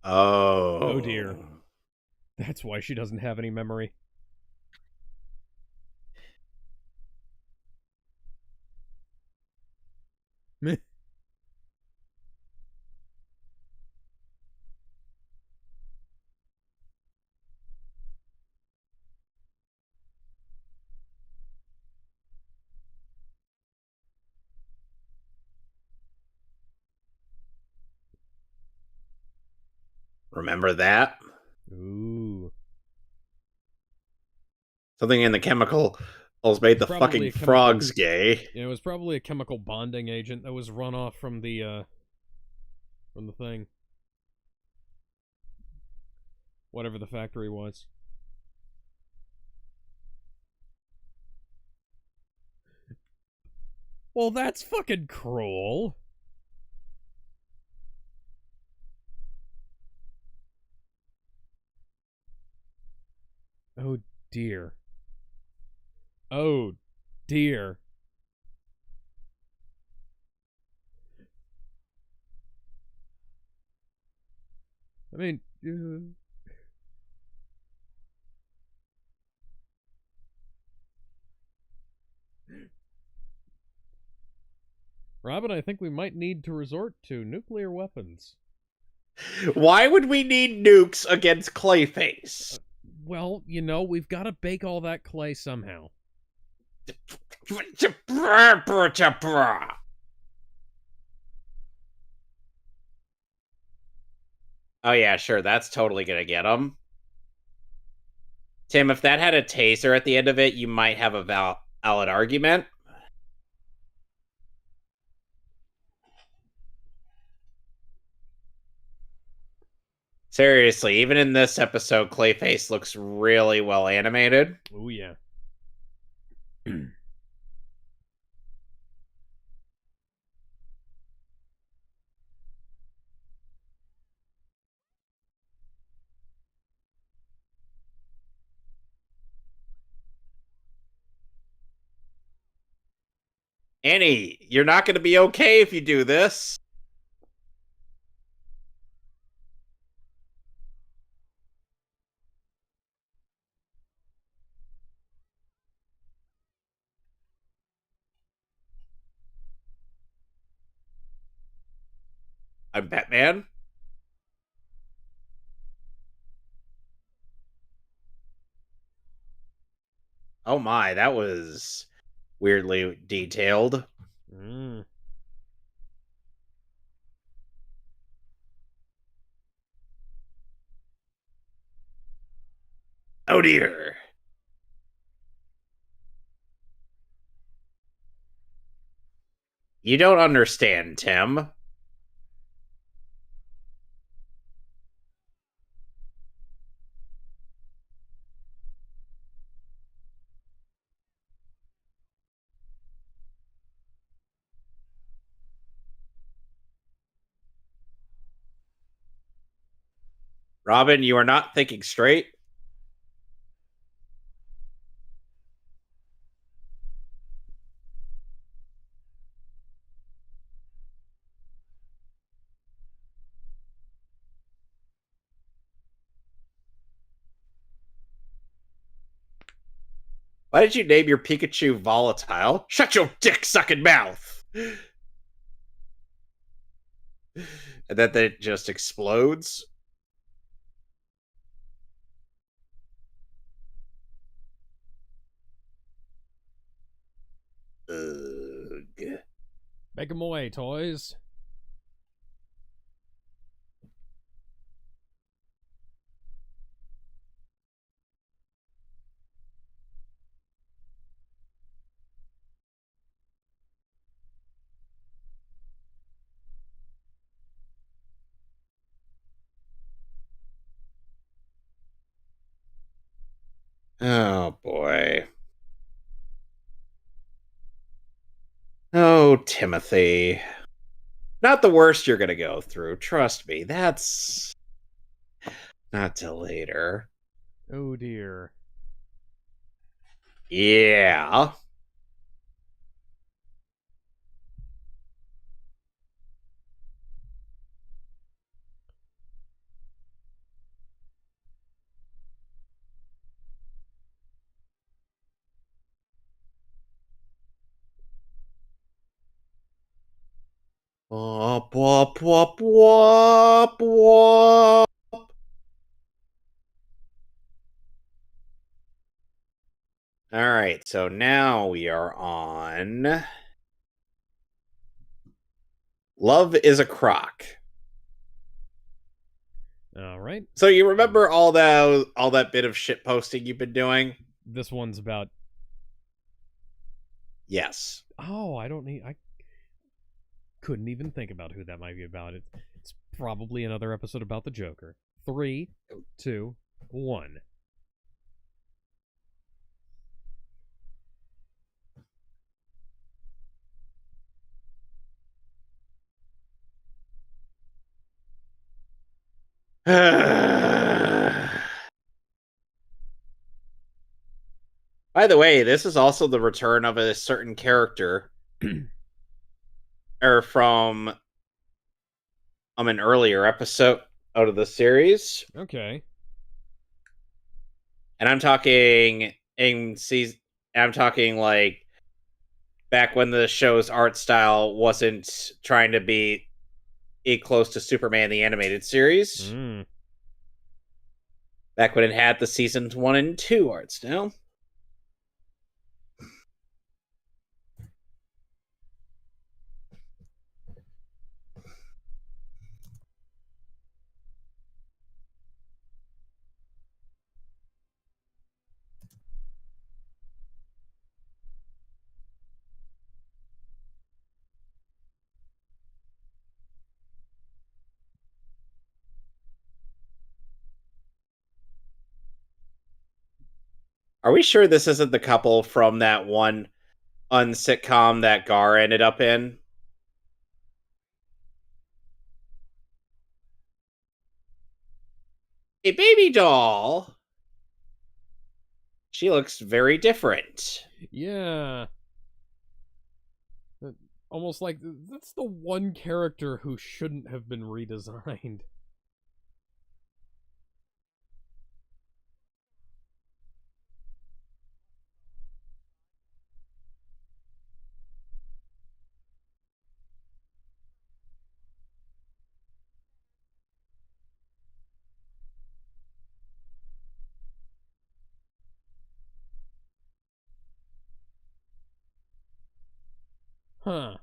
Oh, dear. That's why she doesn't have any memory. Meh. Remember that? Ooh. Something in the chemicals made the Probably fucking frogs gay. Yeah, it was probably a chemical bonding agent that was run off from the thing. Whatever the factory was. Well, that's fucking cruel. Oh dear. Oh dear. I mean, Robin, I think we might need to resort to nuclear weapons. Why would we need nukes against Clayface? Well, you know, we've got to bake all that clay somehow. Oh yeah, sure, that's totally gonna get him. Tim, if that had a taser at the end of it, you might have a valid argument. Seriously, even in this episode, Clayface looks really well animated. Oh, yeah. Annie, you're not going to be okay if you do this. I'm Batman. Oh my, that was weirdly detailed. Mm. Oh dear. You don't understand, Tim. Robin, you are not thinking straight. Why did you name your Pikachu Volatile? Shut your dick-sucking mouth! And then it just explodes. Ugh. Make 'em away, toys. Oh boy. Oh, Timothy. Not the worst you're gonna go through. Trust me. That's not till later. Oh, dear. Yeah. Wop, wop, wop, wop, wop. All right, so now we are on Love is a Crock. All right. So you remember all that bit of shit posting you've been doing? This one's about... Yes. Oh, I couldn't even think about who that might be about. It's probably another episode about the Joker. 3, 2, 1. By the way, this is also the return of a certain character, or from an earlier episode out of the series, Okay. and I'm talking in season. I'm talking like back when the show's art style wasn't trying to be close to Superman the animated series. Mm. Back when it had the seasons 1 and 2 art style. Are we sure this isn't the couple from that one unsitcom that Gar ended up in? A baby doll. She looks very different. Yeah. Almost like that's the one character who shouldn't have been redesigned. Huh.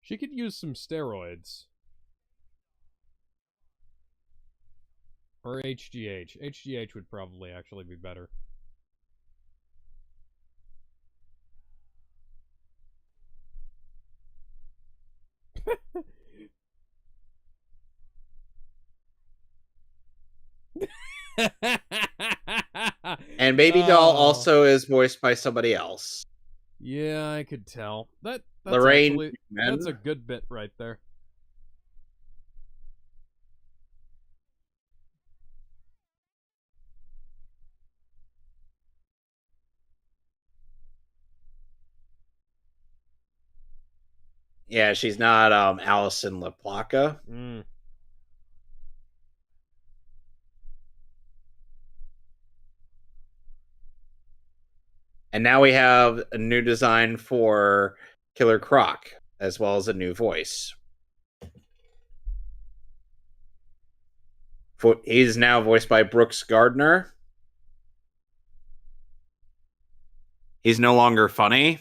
She could use some steroids. Or HGH. HGH would probably actually be better. And Baby Doll Oh. also is voiced by somebody else. Yeah, I could tell. That's Lorraine actually Newman. that's a good bit right there. Yeah, she's not Allison LaPlaca. Mm. And now we have a new design for Killer Croc, as well as a new voice. He's now voiced by Brooks Gardner. He's no longer funny.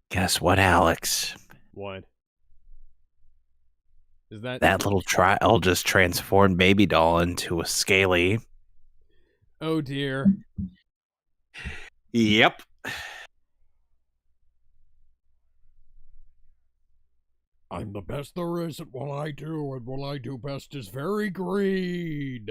Guess what, Alex? What? Is that That little trial just transformed Baby Doll into a scaly. Oh dear. Yep. I'm the best there is at what I do, and what I do best is very green.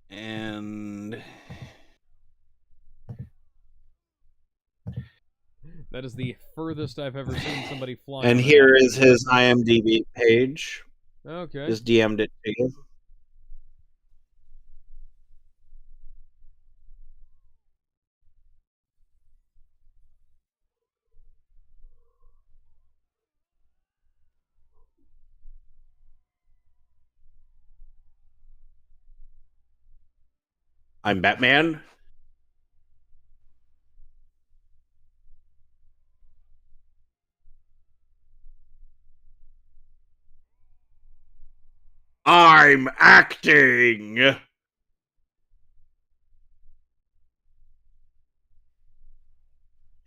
And That is the furthest I've ever seen somebody fly. and on here an is his IMDb page. Okay. Just DM'd it to you. I'm Batman. I'm acting.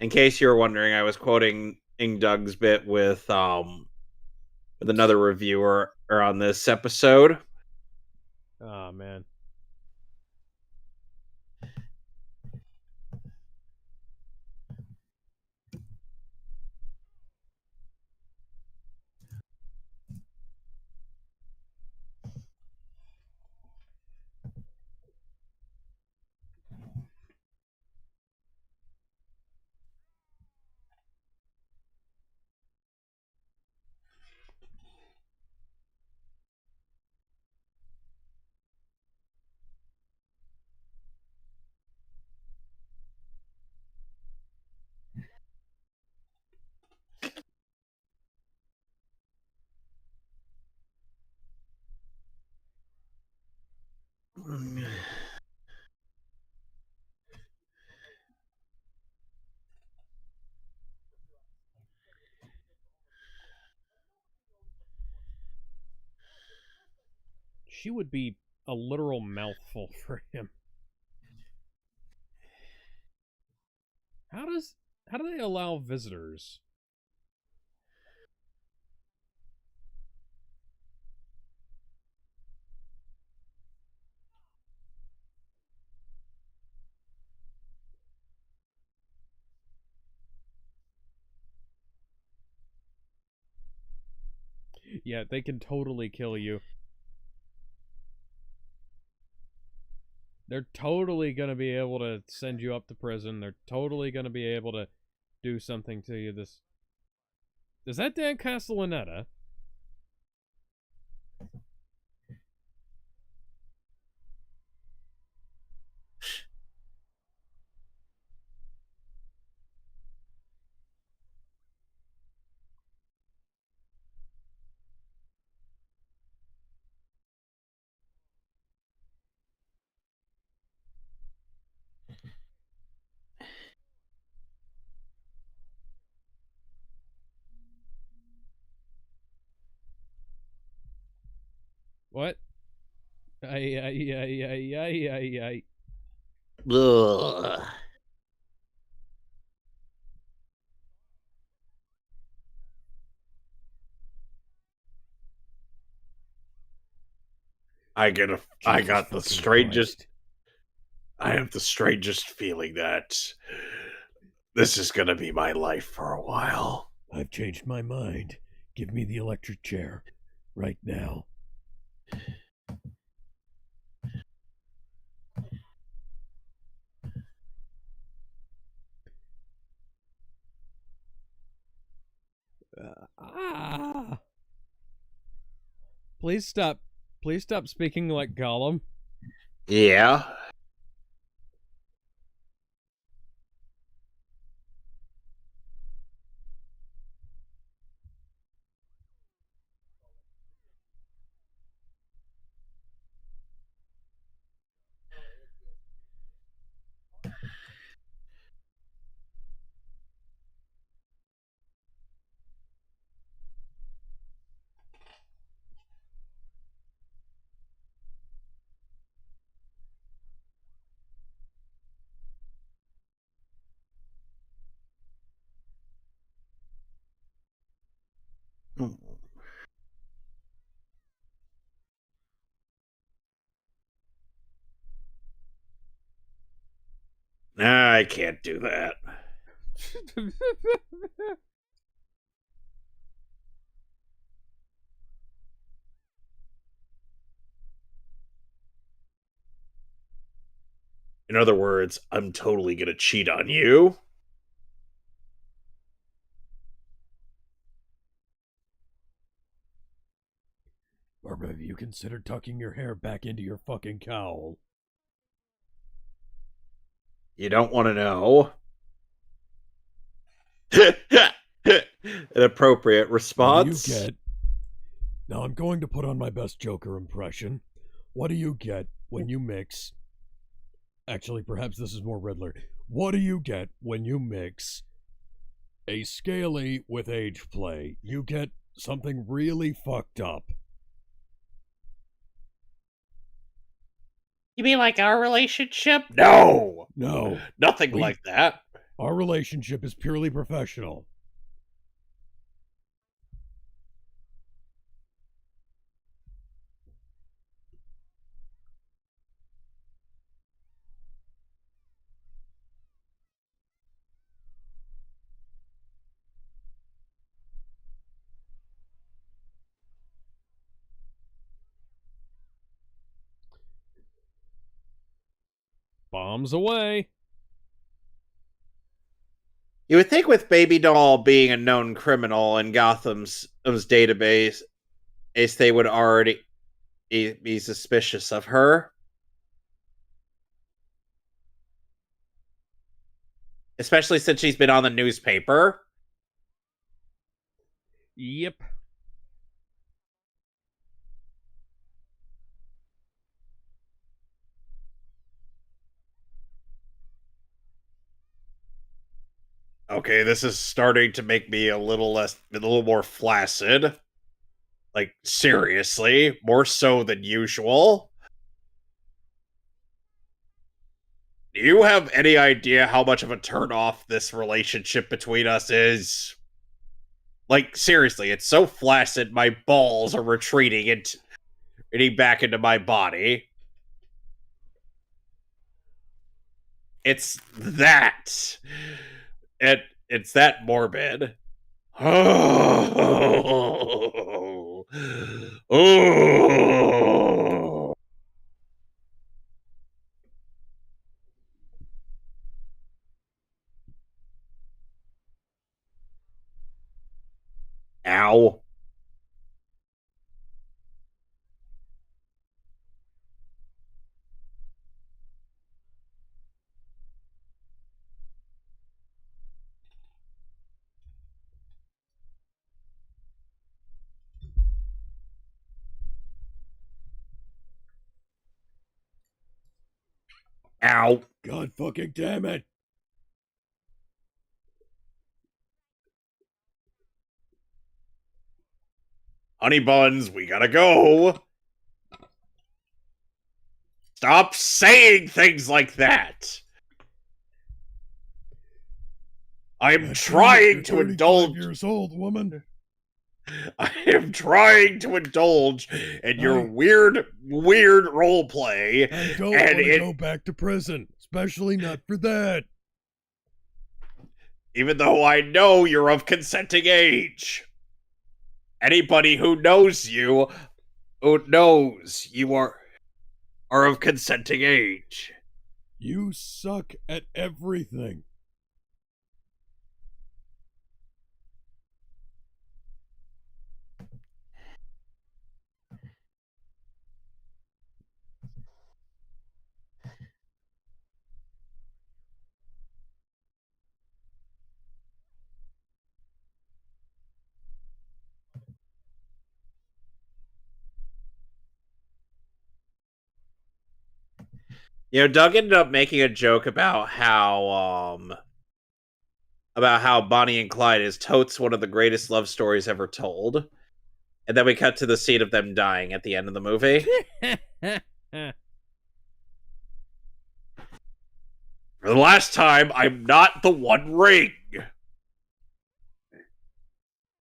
In case you were wondering, I was quoting Doug's bit with another reviewer on this episode. Oh, man. She would be a literal mouthful for him. How do they allow visitors? Yeah, they can totally kill you. They're totally going to be able to send you up to prison. They're totally going to be able to do something to you. Is that Dan Castellaneta? What? Ay. Ugh. I got the strangest. Christ. I have the strangest feeling that this is gonna be my life for a while. I've changed my mind. Give me the electric chair. Right now. Please stop. Please stop speaking like Gollum. Yeah. Nah, I can't do that. In other words, I'm totally gonna cheat on you. Barbara, have you considered tucking your hair back into your fucking cowl? You don't want to know. An appropriate response. What do you get? Now I'm going to put on my best Joker impression. What do you get when you mix Actually, perhaps this is more Riddler. What do you get when you mix a scaly with age play? You get something really fucked up. You mean like our relationship? No! No, Nothing We- like that. our relationship is purely professional. Bombs away. You would think with Baby Doll being a known criminal in Gotham's database, they would already be suspicious of her. Especially since she's been on the newspaper. Yep. Okay, this is starting to make me a little more flaccid. Like, seriously, more so than usual. Do you have any idea how much of a turnoff this relationship between us is? Like, seriously, it's so flaccid, my balls are retreating and getting back into my body. It's that. It's that morbid. Oh. Oh. Ow. Ow. God fucking damn it. Honey buns, we gotta go. Stop saying things like that. I'm trying to indulge. Years old, woman. I am trying to indulge in your weird role play. I don't And want to it- go back to prison, especially not for that. Even though I know you're of consenting age. Anybody who knows you are of consenting age. You suck at everything. You know, Doug ended up making a joke about how Bonnie and Clyde is totes one of the greatest love stories ever told. And then we cut to the scene of them dying at the end of the movie. For the last time, I'm not the One Ring.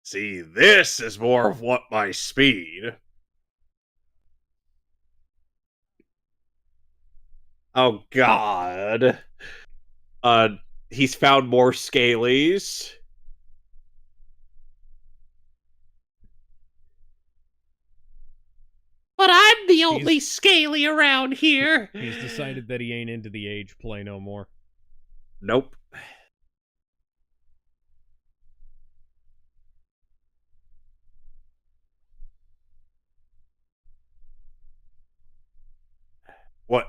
See, this is more of what my speed. Oh God. He's found more scalies. But I'm the only scaly around here. He's decided that he ain't into the age play no more. Nope. What?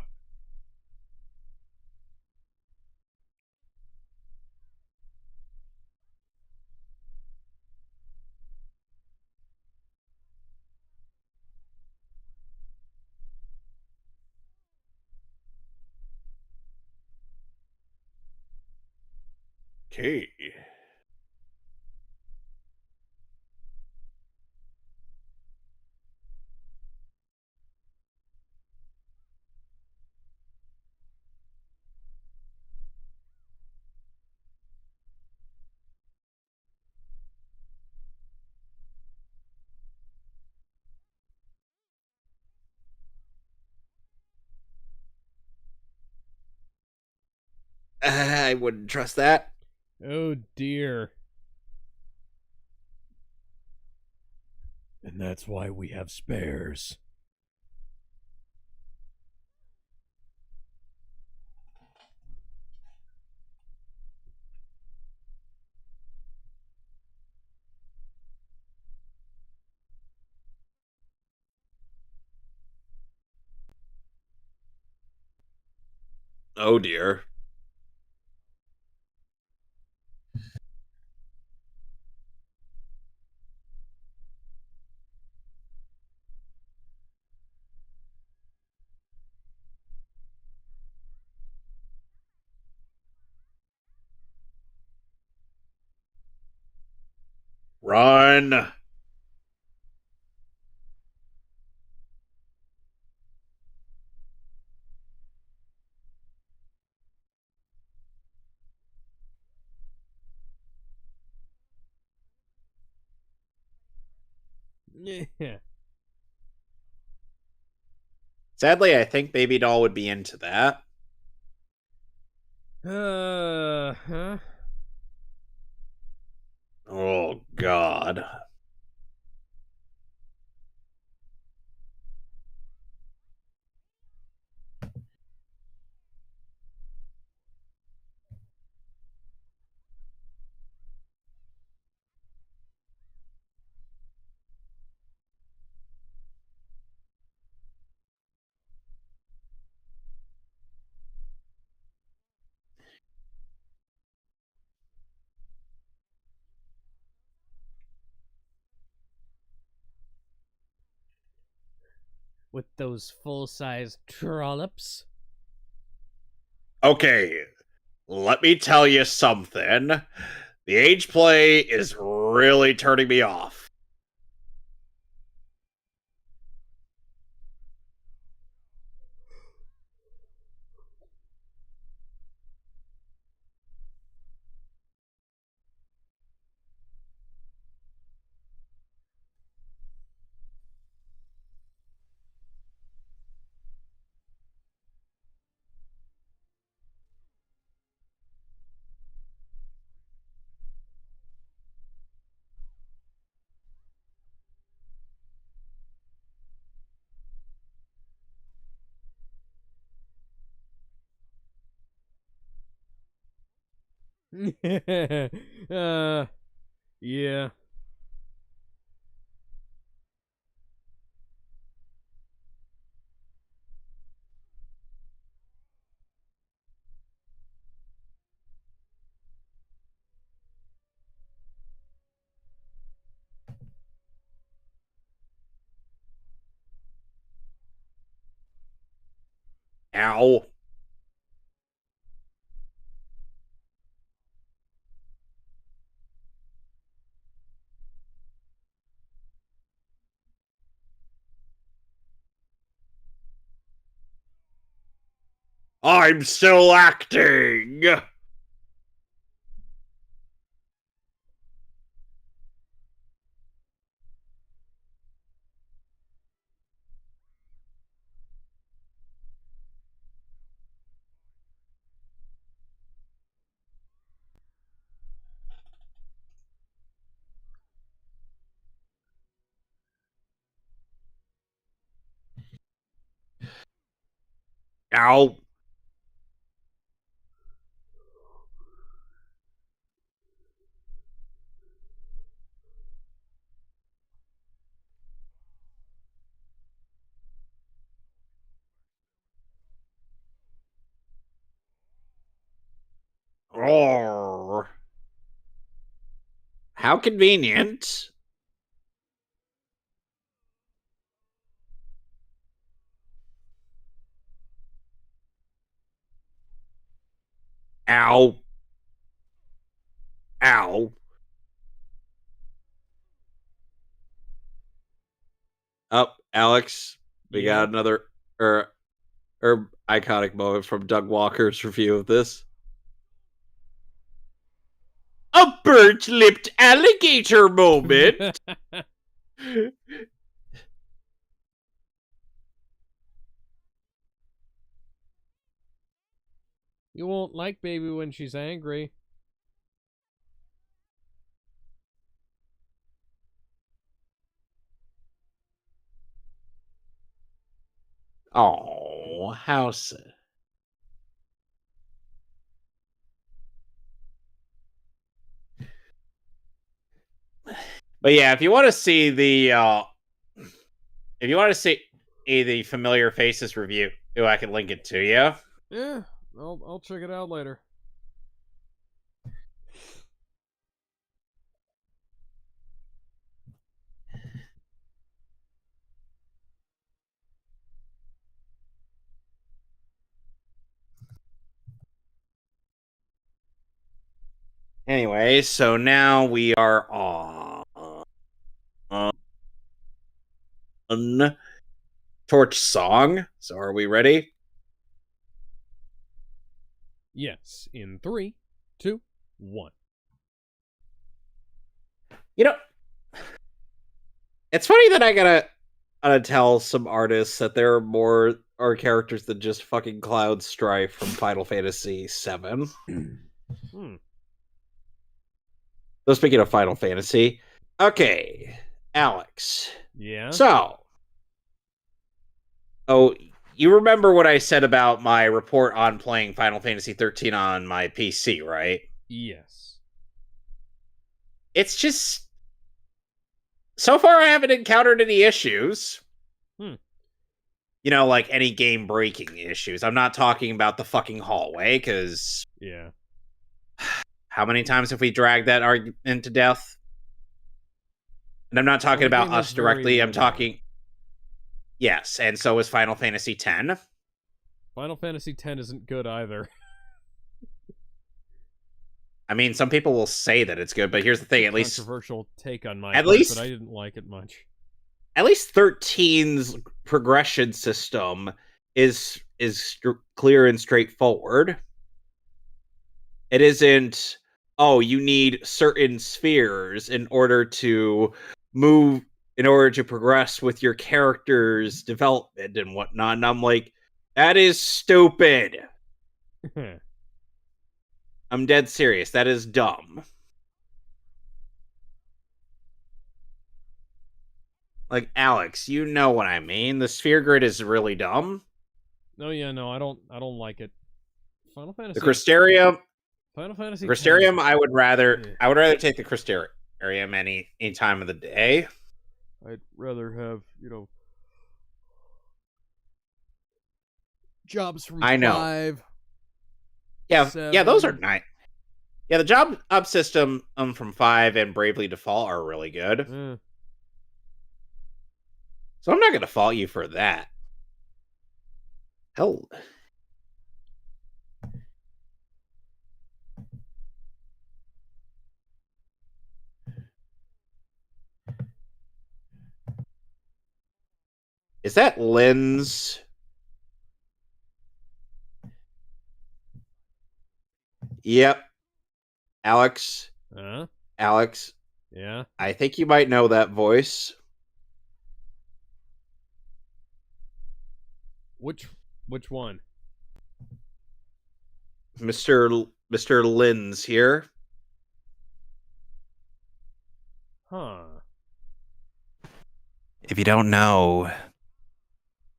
Okay. I wouldn't trust that. Oh dear. And that's why we have spares. Oh dear. Run. Yeah. Sadly, I think Baby Doll would be into that. Huh? Oh, God. With those full-size trollops. Okay, let me tell you something. The age play is really turning me off. Yeah. Ow. I'm still acting. Ow. Roar. How convenient. Ow. Ow. Up, Alex. We got another iconic moment from Doug Walker's review of this. A birch-lipped alligator moment. You won't like baby when she's angry. Oh, how sad. But yeah, if you want to see the the Familiar Faces review, I can link it to you. Yeah, I'll check it out later. Anyway, so now we are on Torch Song. So are we ready? Yes, in 3, 2, 1. You know, it's funny that I gotta tell some artists that there are characters than just fucking Cloud Strife from Final Fantasy VII. So speaking of Final Fantasy, okay, Alex. Yeah. So, you remember what I said about my report on playing Final Fantasy 13 on my PC, right? Yes. It's just so far I haven't encountered any issues. You know, like any game breaking issues. I'm not talking about the fucking hallway, because yeah. How many times have we dragged that argument to death? And I'm not talking about us directly. I'm talking. Yes, and so is Final Fantasy X. Final Fantasy X isn't good either. I mean, some people will say that it's good, but here's the thing: at least controversial take on my part, but I didn't like it much. At least 13's progression system is clear and straightforward. It isn't, oh, you need certain spheres in order to progress with your character's development and whatnot. And I'm like, that is stupid. I'm dead serious. That is dumb. Like, Alex, you know what I mean. The sphere grid is really dumb. No, yeah, no, I don't like it. Final Fantasy. The Crystarium. Final Fantasy. Crystarium, I would rather take the Crystarium any time of the day. I'd rather have, jobs from 5. Yeah, 7. yeah, those are nice. Yeah, the job up system from 5 and Bravely Default are really good. So I'm not going to fault you for that. Hell. Is that Lynn's? Yep. Alex. Alex. Yeah? I think you might know that voice. Which one? Mr. Lynn's here. Huh. If you don't know,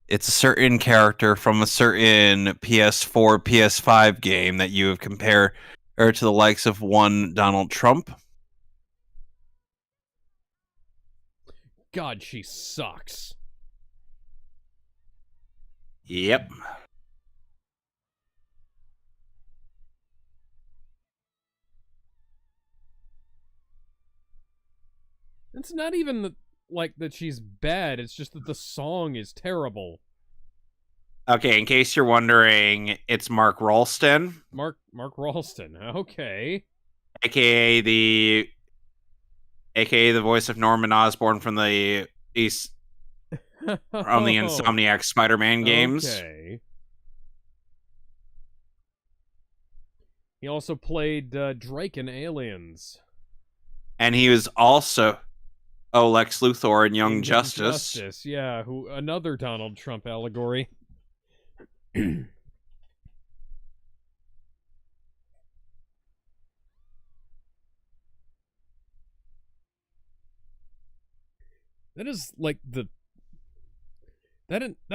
it's a certain character from a certain PS4, PS5 game that you have compared her to the likes of one Donald Trump. God, she sucks. Yep. It's not even like that she's bad, it's just that the song is terrible. Okay, in case you're wondering, it's Mark Ralston. Mark Ralston, okay. aka the voice of Norman Osborn from the Insomniac Spider-Man games. Okay. He also played Drake in Aliens. And he was also Lex Luthor in Young In Justice. Yeah, another Donald Trump allegory. That is like that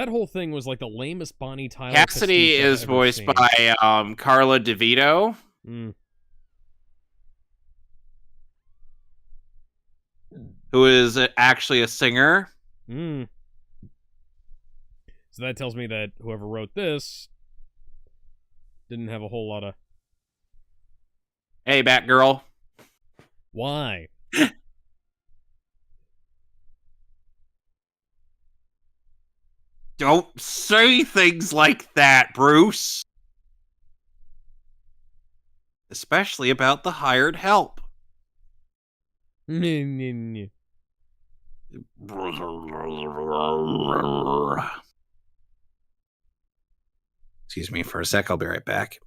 whole thing was like the lamest Bonnie Tyler. Cassidy is voiced by Carla DeVito. Who is actually a singer. So that tells me that whoever wrote this didn't have a whole lot of... Hey, Batgirl. Why? Don't say things like that, Bruce. Especially about the hired help. Excuse me for a sec, I'll be right back.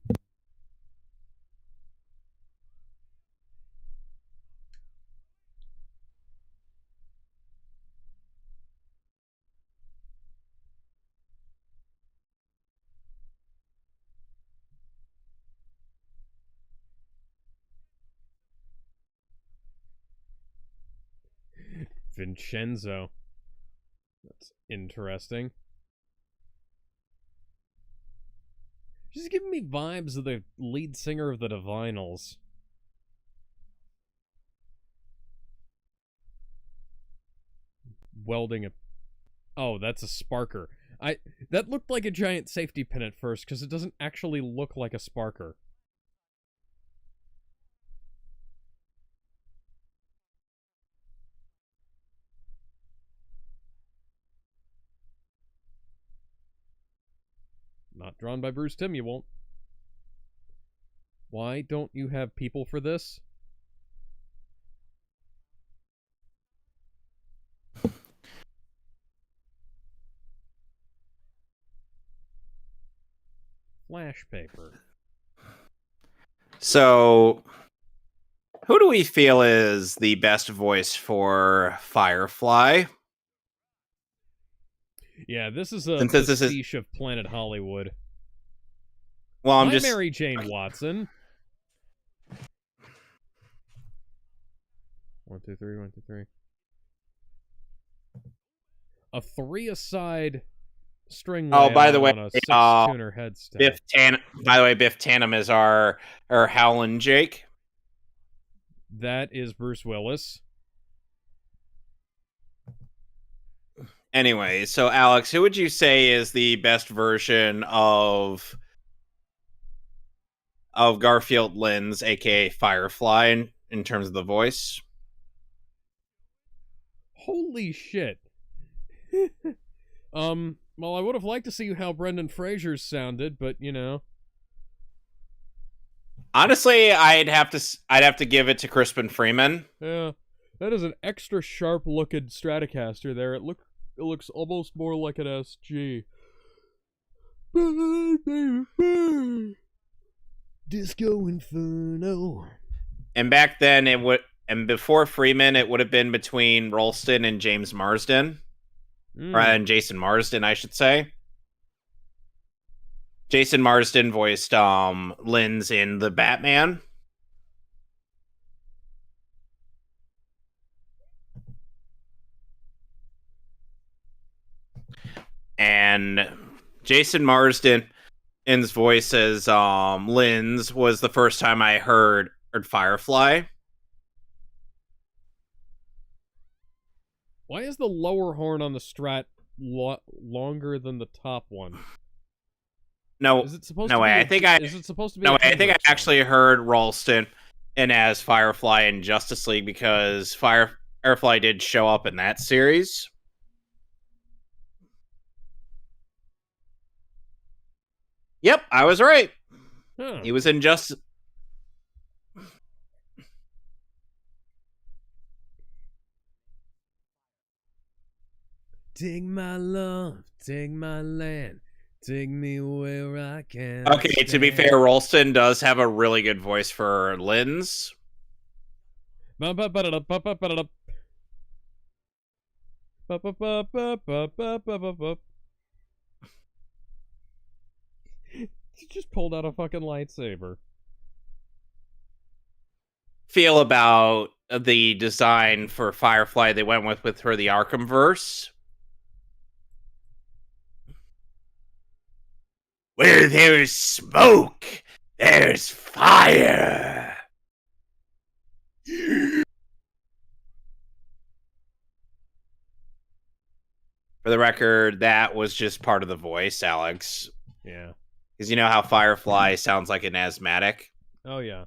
Vincenzo. That's interesting. She's giving me vibes of the lead singer of the Divinals. Welding a... Oh, that's a sparker. That looked like a giant safety pin at first, because it doesn't actually look like a sparker. Not drawn by Bruce Timm, you won't. Why don't you have people for this? Flash paper. So, who do we feel is the best voice for Firefly? Yeah, this is a pastiche of Planet Hollywood. Well, I'm Mary Jane Watson. 1, 2, 3, 1, 2, 3. A 3-a-side string. Oh, by the way, on a 6-tuner headstand. Biff Tannen is our Howlin' Jake. That is Bruce Willis. Anyway, so Alex, who would you say is the best version of Garfield Lynns, aka Firefly, in terms of the voice? Holy shit. Well, I would have liked to see how Brendan Fraser's sounded, but you know. Honestly, I'd have to give it to Crispin Freeman. Yeah, that is an extra sharp looking Stratocaster there. It looks almost more like an SG. Disco Inferno. And back then, and before Freeman, it would have been between Rolston and James Marsden. And Jason Marsden, I should say. Jason Marsden voiced Lynns in The Batman. And Jason Marsden's voice as Lynns was the first time I heard Firefly. Why is the lower horn on the Strat longer than the top one? No, is it supposed no to way. Be is it supposed to be? No, I think I actually heard Ralston and as Firefly in Justice League because Firefly did show up in that series. Yep, I was right. Huh. He was in Justice. Take my love, take my land, take me where I can. Okay, to be fair, Ralston does have a really good voice for Lynn's. He just pulled out a fucking lightsaber. Feel about the design for Firefly they went with her the Arkhamverse. Where there's smoke, there's fire. For the record, that was just part of the voice, Alex. Yeah. Because you know how Firefly sounds like an asthmatic? Oh, yeah.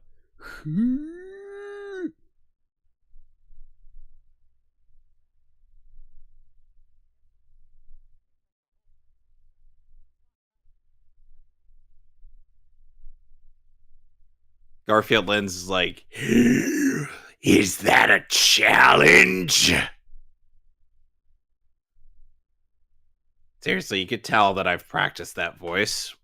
Garfield Lens is like, is that a challenge? Seriously, you could tell that I've practiced that voice.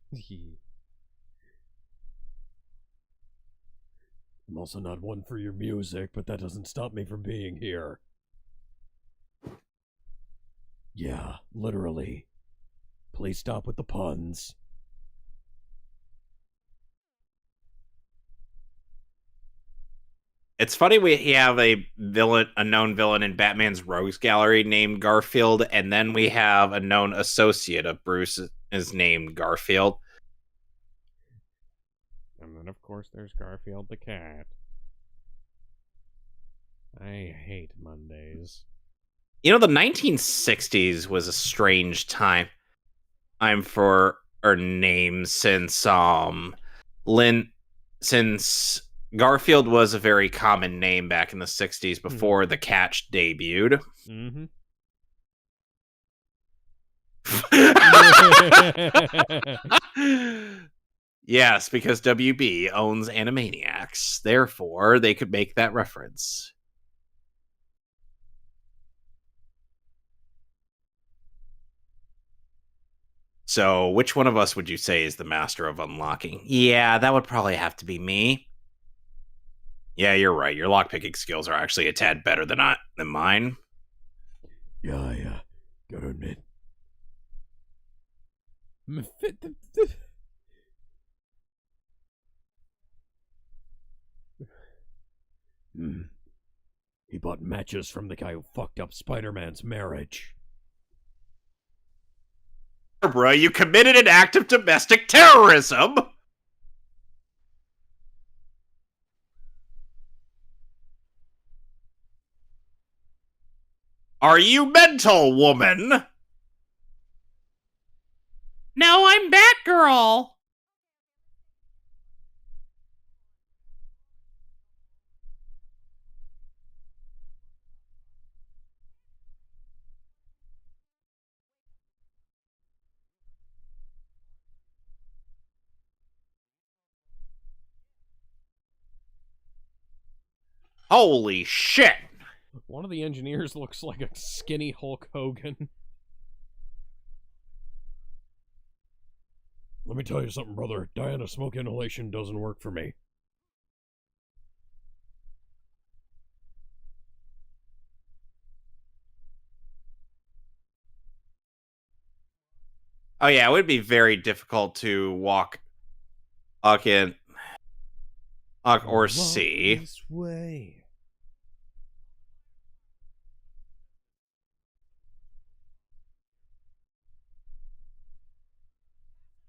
I'm also not one for your music, but that doesn't stop me from being here. Yeah, literally. Please stop with the puns. It's funny we have a known villain in Batman's Rogues Gallery named Garfield, and then we have a known associate of Bruce is named Garfield. And then, of course, there's Garfield the cat. I hate Mondays. You know, the 1960s was a strange time. For her name since since Garfield was a very common name back in the 60s before the catch debuted. Mm-hmm. Yes, because WB owns Animaniacs. Therefore, they could make that reference. So, which one of us would you say is the master of unlocking? Yeah, that would probably have to be me. Yeah, you're right. Your lockpicking skills are actually a tad better than mine. Yeah, I gotta admit. He bought matches from the guy who fucked up Spider-Man's marriage. Barbara, you committed an act of domestic terrorism! Are you mental, woman? No, I'm Batgirl. Holy shit! One of the engineers looks like a skinny Hulk Hogan. Let me tell you something, brother. Diana smoke inhalation doesn't work for me. Oh yeah, it would be very difficult to walk in or see. This way.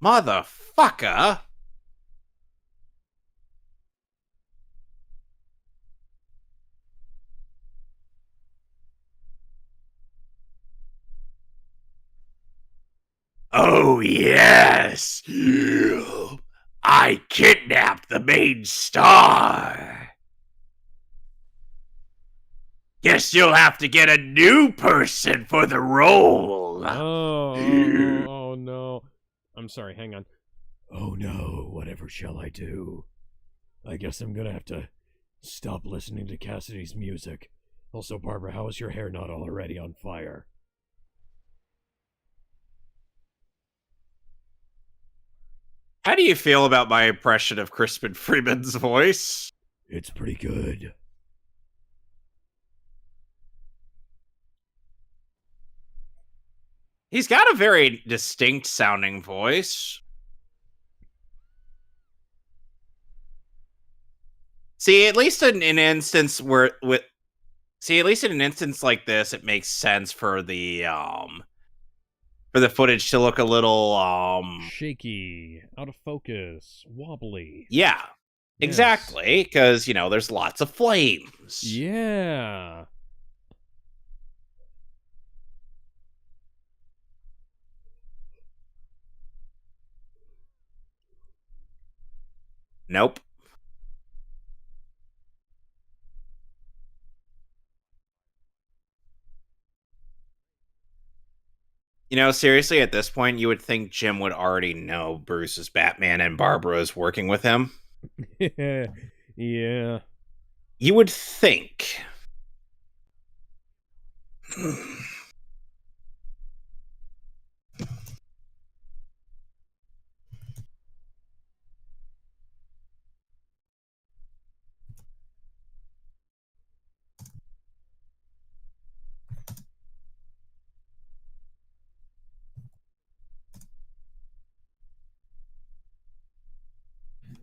Motherfucker! Oh yes! I kidnapped the main star! Guess you'll have to get a new person for the role! Oh no. I'm sorry, hang on. Oh no, whatever shall I do? I guess I'm gonna have to stop listening to Cassidy's music. Also, Barbara, how is your hair not already on fire? How do you feel about my impression of Crispin Freeman's voice? It's pretty good. He's got a very distinct sounding voice. See, at least in an instance where at least in an instance like this, it makes sense for the footage to look a little Shaky, out of focus, wobbly. yeah. Yes. Exactly, because there's lots of flames. Yeah. Nope. Seriously, at this point, you would think Jim would already know Bruce is Batman and Barbara is working with him. Yeah. You would think.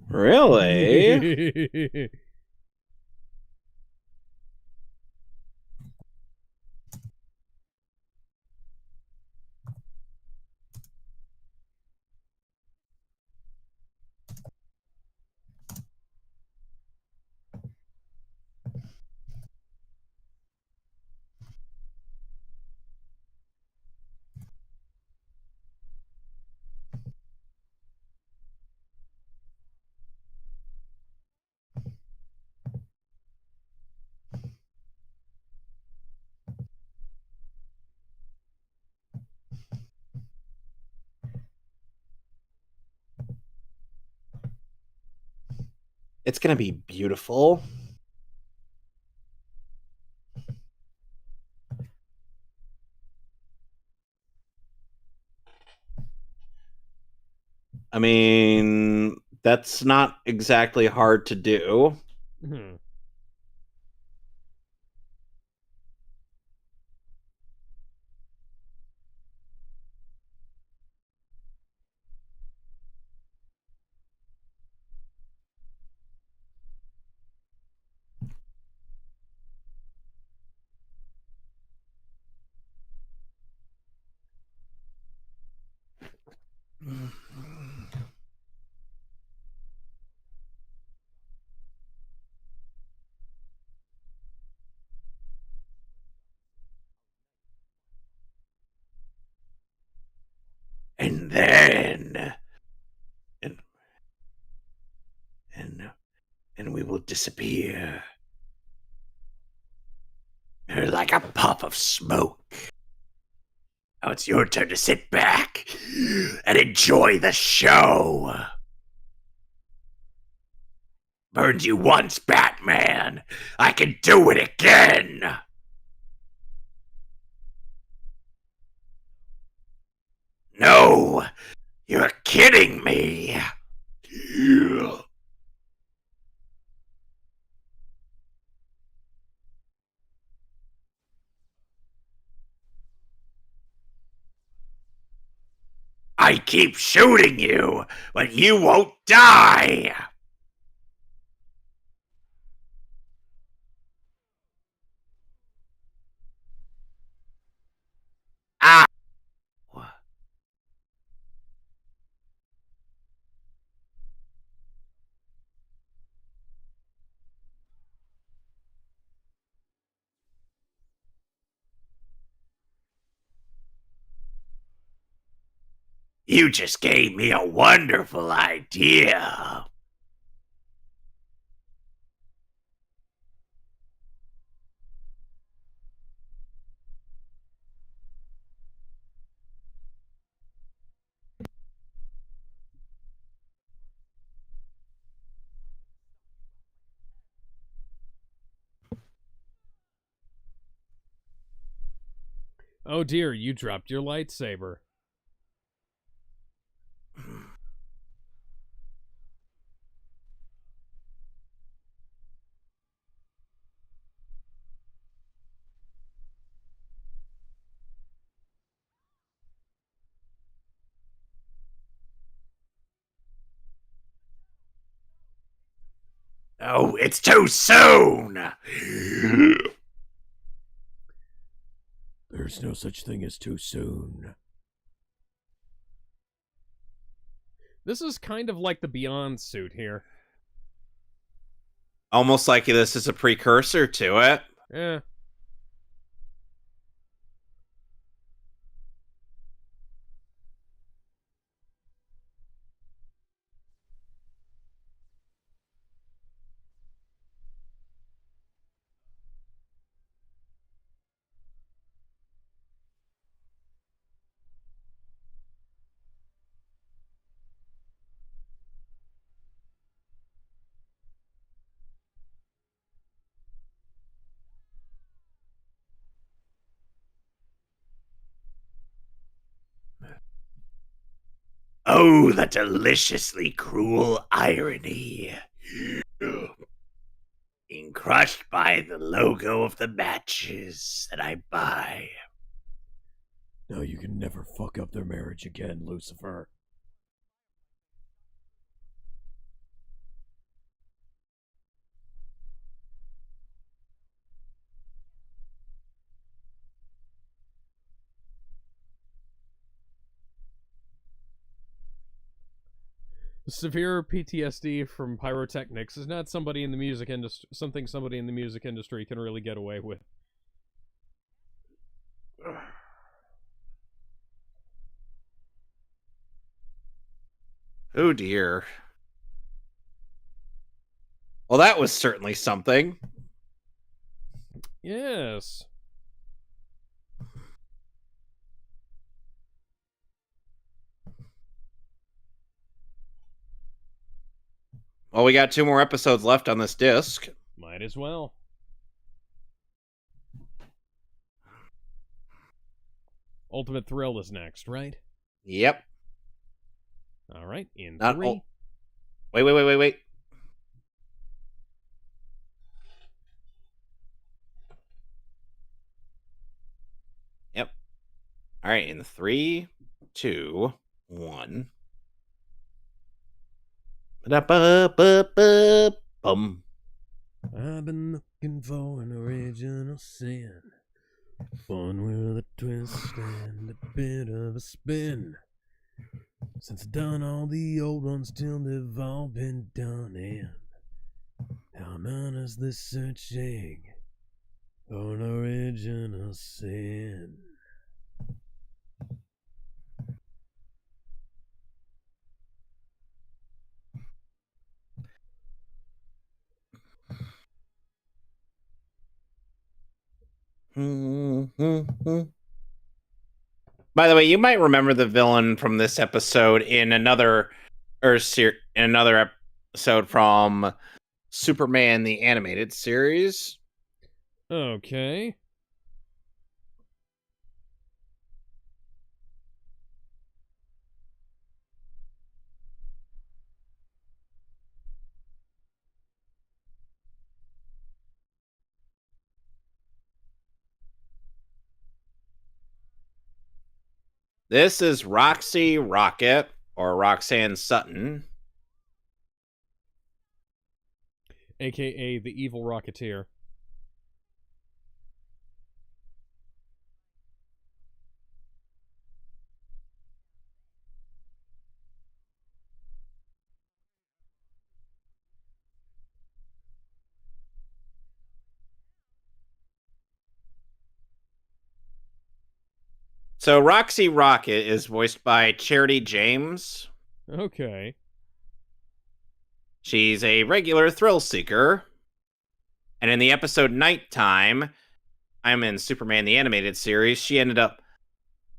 Really? It's gonna be beautiful. I mean, that's not exactly hard to do. Hmm. And then and we will disappear like a puff of smoke. Now it's your turn to sit back and enjoy the show. Burned you once, Batman. I can do it again. No, you're kidding me. I keep shooting you, but you won't die. Ah. You just gave me a wonderful idea. Oh dear, you dropped your lightsaber. Oh, it's too soon! There's no such thing as too soon. This is kind of like the Beyond suit here. Almost like this is a precursor to it. Eh. Oh, the deliciously cruel irony. Being crushed by the logo of the matches that I buy. Now you can never fuck up their marriage again, Lucifer. Severe PTSD from pyrotechnics is not somebody in the music industry, something somebody in the music industry can really get away with. Oh dear. Well, that was certainly something. Yes. Well, we got 2 more episodes left on this disc. Might as well. Ultimate Thrill is next, right? Yep. All right, in Not 3. Wait. Yep. All right, in 3, 2, 1. Bum. I've been looking for an original sin. One with a twist and a bit of a spin. Since I've done all the old ones till they've all been done, and how I'm honestly searching for an original sin. By the way, you might remember the villain from this episode in another episode from Superman the Animated Series. Okay. This is Roxy Rocket, or Roxanne Sutton. AKA the Evil Rocketeer. So Roxy Rocket is voiced by Charity James. Okay. She's a regular thrill seeker. And in the episode Nighttime, I'm in Superman the Animated Series, she ended up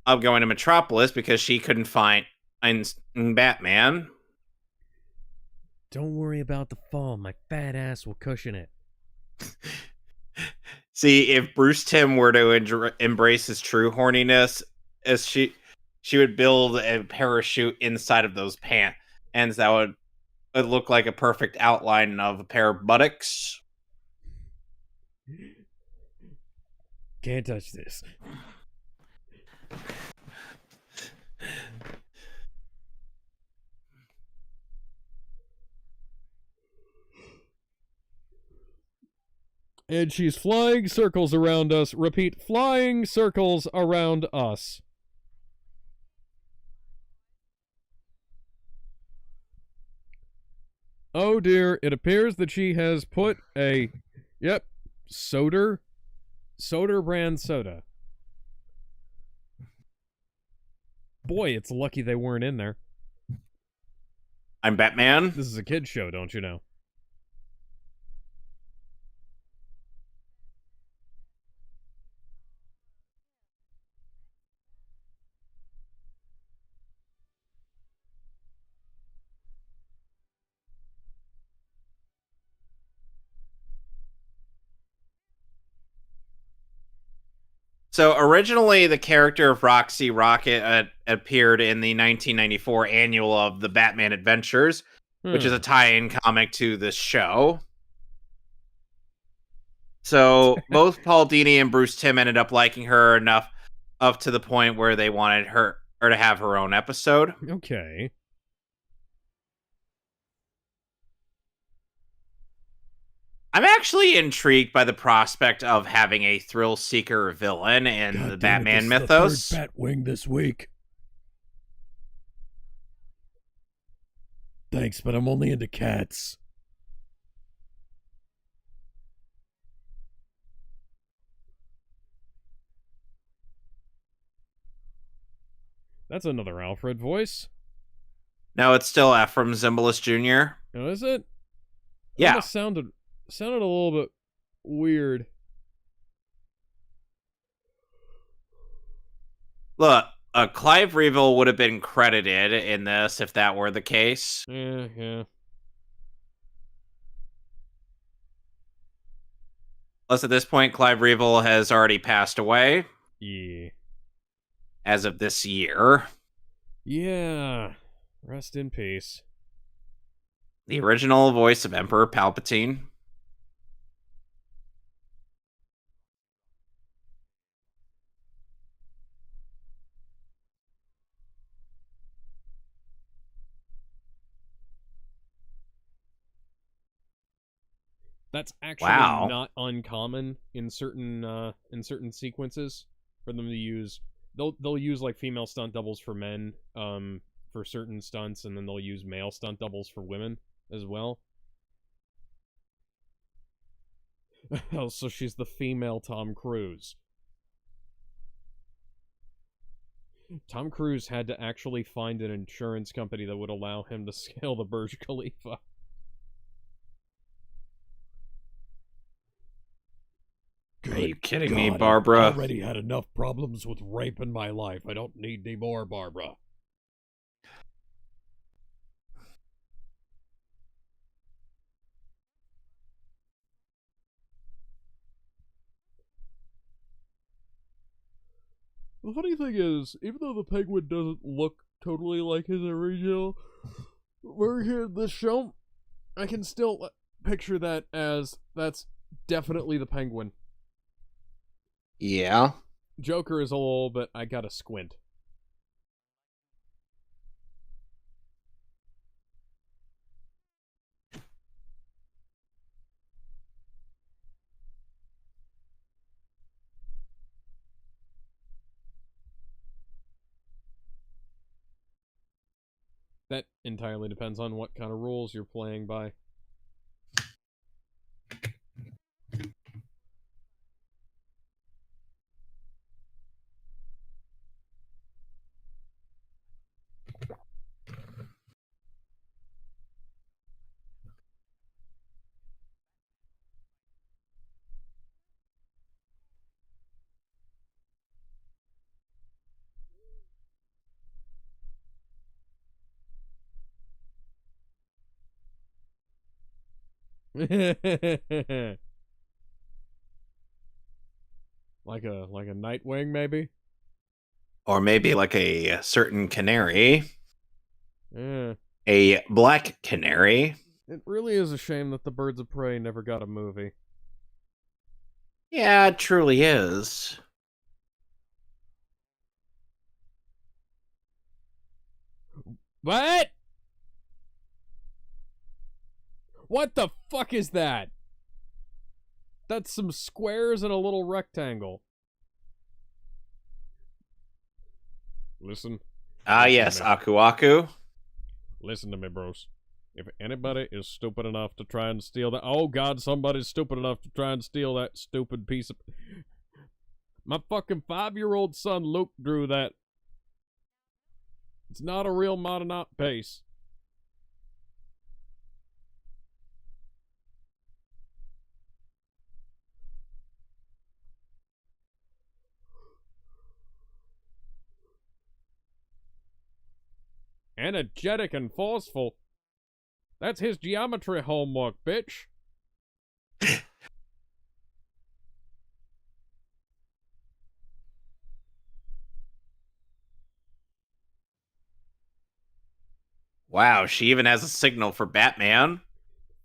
going to Metropolis because she couldn't find Batman. Don't worry about the fall. My fat ass will cushion it. See, if Bruce Timm were to embrace his true horniness, as she would build a parachute inside of those pants, and that would look like a perfect outline of a pair of buttocks. Can't touch this. And she's flying circles around us. Repeat, flying circles around us. Oh dear, it appears that she has put a, yep, Soder brand soda. Boy, it's lucky they weren't in there. I'm Batman. This is a kid's show, don't you know? So originally, the character of Roxy Rocket appeared in the 1994 annual of the Batman Adventures, which is a tie-in comic to this show. So both Paul Dini and Bruce Timm ended up liking her enough up to the point where they wanted her to have her own episode. Okay. I'm actually intrigued by the prospect of having a thrill seeker villain in God the damn it, Batman this is mythos. the third Batwing this week. Thanks, but I'm only into cats. That's another Alfred voice. No, it's still Ephraim Zimbalist Jr. Oh, is it? Yeah. It sounded a little bit weird. Look, Clive Reevil would have been credited in this if that were the case. Yeah. Plus, at this point, Clive Reevil has already passed away Yeah. as of this year. Yeah. Rest in peace. The original voice of Emperor Palpatine. That's actually Wow. not uncommon in certain sequences for them to use. They'll use like female stunt doubles for men for certain stunts, and then they'll use male stunt doubles for women as well. Oh, so she's the female Tom Cruise. Tom Cruise had to actually find an insurance company that would allow him to scale the Burj Khalifa. Are you kidding God, me, I've Barbara? already had enough problems with rape in my life. I don't need any more, Barbara. The funny thing is, even though the Penguin doesn't look totally like his original version of the show, I can still picture that as that's definitely the Penguin. Yeah. Joker is a little bit, I gotta squint. That entirely depends on what kind of rules you're playing by. like a Nightwing, maybe? Or maybe like a certain canary. Yeah. A black canary. It really is a shame that the Birds of Prey never got a movie. Yeah, it truly is. What? What the fuck is that? That's some squares and a little rectangle. Listen. Ah, Listen yes, to me. Aku Aku. Listen to me, bros. If anybody is stupid enough to try and steal that... Oh, God, somebody's stupid enough to try and steal that stupid piece of... My fucking 5-year-old son, Luke, drew that. It's not a real Mononaut pace. Energetic and forceful. That's his geometry homework, bitch. Wow, she even has a signal for Batman.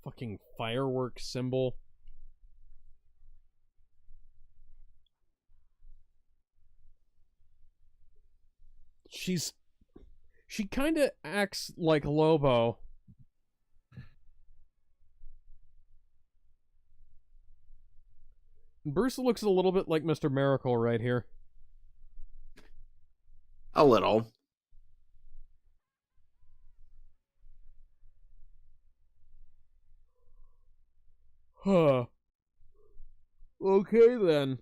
Fucking firework symbol. She kind of acts like Lobo. Bruce looks a little bit like Mr. Miracle right here. A little. Huh. Okay then.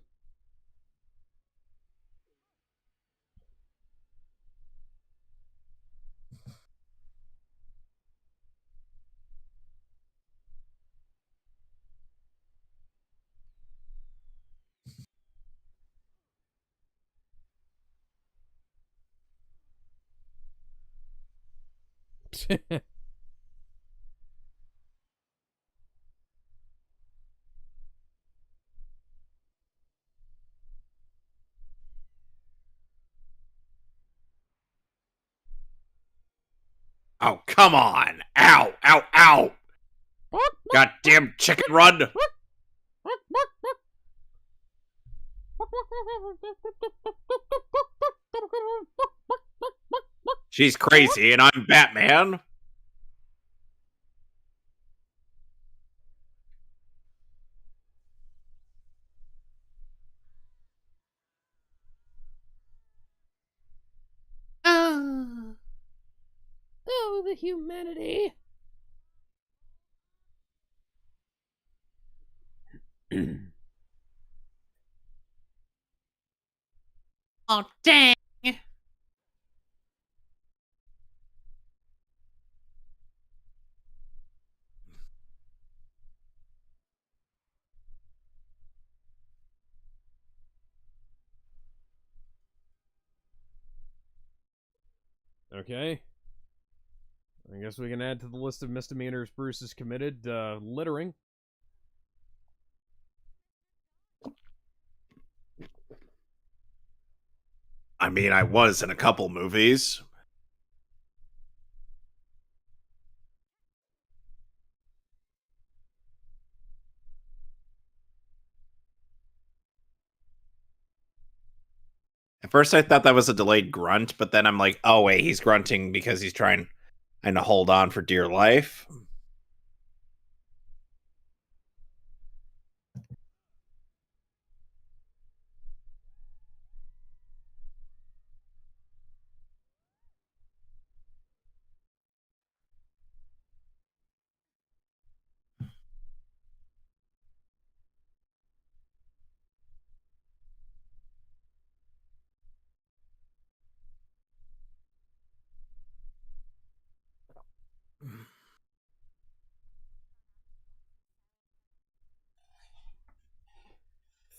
Oh, come on. Ow, ow, ow. Goddamn chicken run. She's crazy and I'm Batman. Oh, the humanity. Oh, dang. Okay. I guess we can add to the list of misdemeanors Bruce has committed, littering. I mean, I was in a couple movies. At first, I thought that was a delayed grunt, but then I'm like, oh, wait, he's grunting because he's trying to hold on for dear life.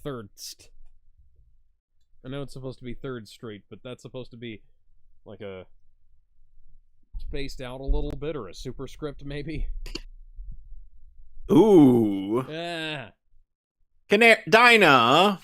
Thirdst. I know it's supposed to be Third Street, but that's supposed to be like a spaced out a little bit or a superscript maybe. Ooh. Yeah. Dinah.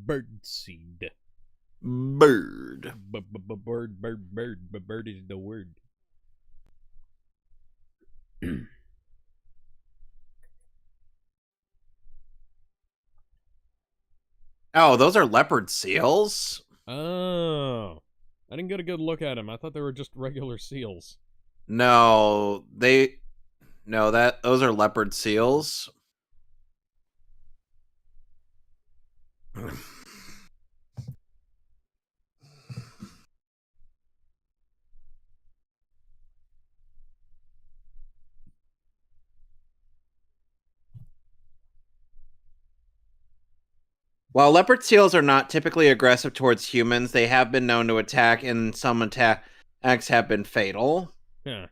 Birdseed. Bird. Bird is the word. Oh, those are leopard seals? Oh. I didn't get a good look at them. I thought they were just regular seals. No, those are leopard seals. While leopard seals are not typically aggressive towards humans, they have been known to attack, and some attacks have been fatal. Huh.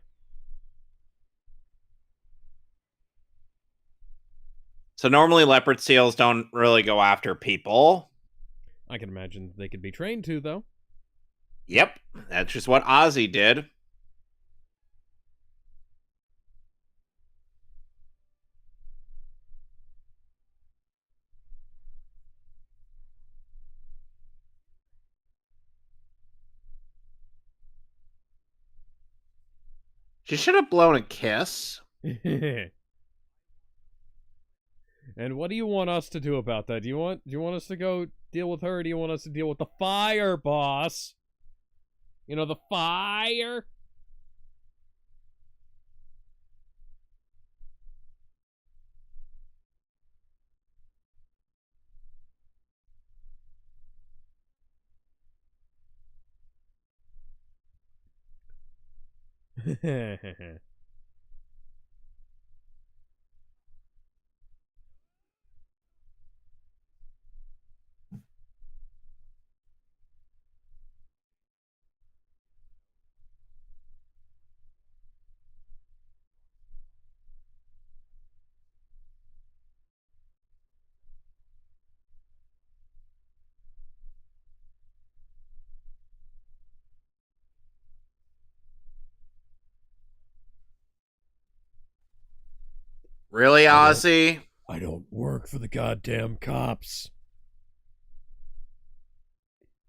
So normally leopard seals don't really go after people. I can imagine they could be trained to, though. Yep, that's just what Ozzy did. She should have blown a kiss. And what do you want us to do about that? Do you want us to go deal with her, or do you want us to deal with the fire, boss? You know, the fire? Really, Ozzy? I don't work for the goddamn cops.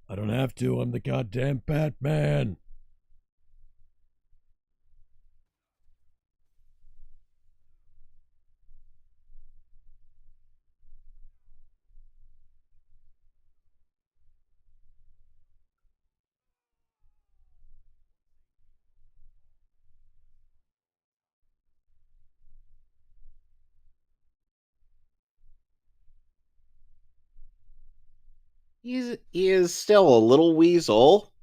I don't have to. I'm the goddamn Batman. He is still a little weasel.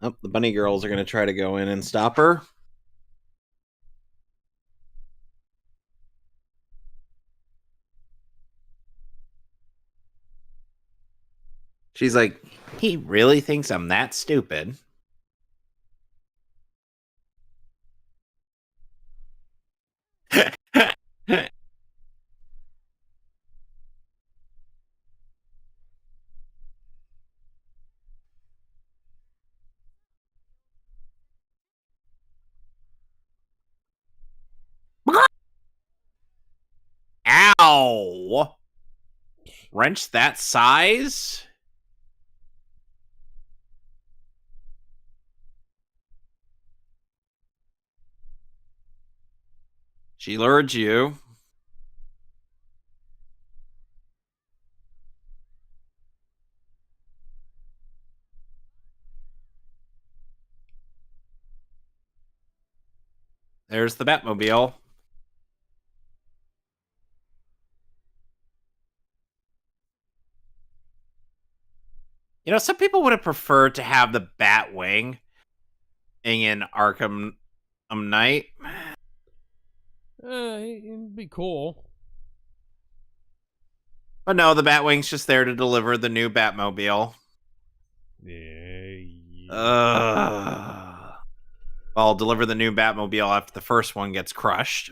Oh, the bunny girls are going to try to go in and stop her. She's like, he really thinks I'm that stupid. Ow! Wrench that size? She lured you. There's the Batmobile. You know, some people would have preferred to have the Batwing in Arkham Knight. It'd be cool. But no, the Batwing's just there to deliver the new Batmobile. I'll deliver the new Batmobile after the first one gets crushed.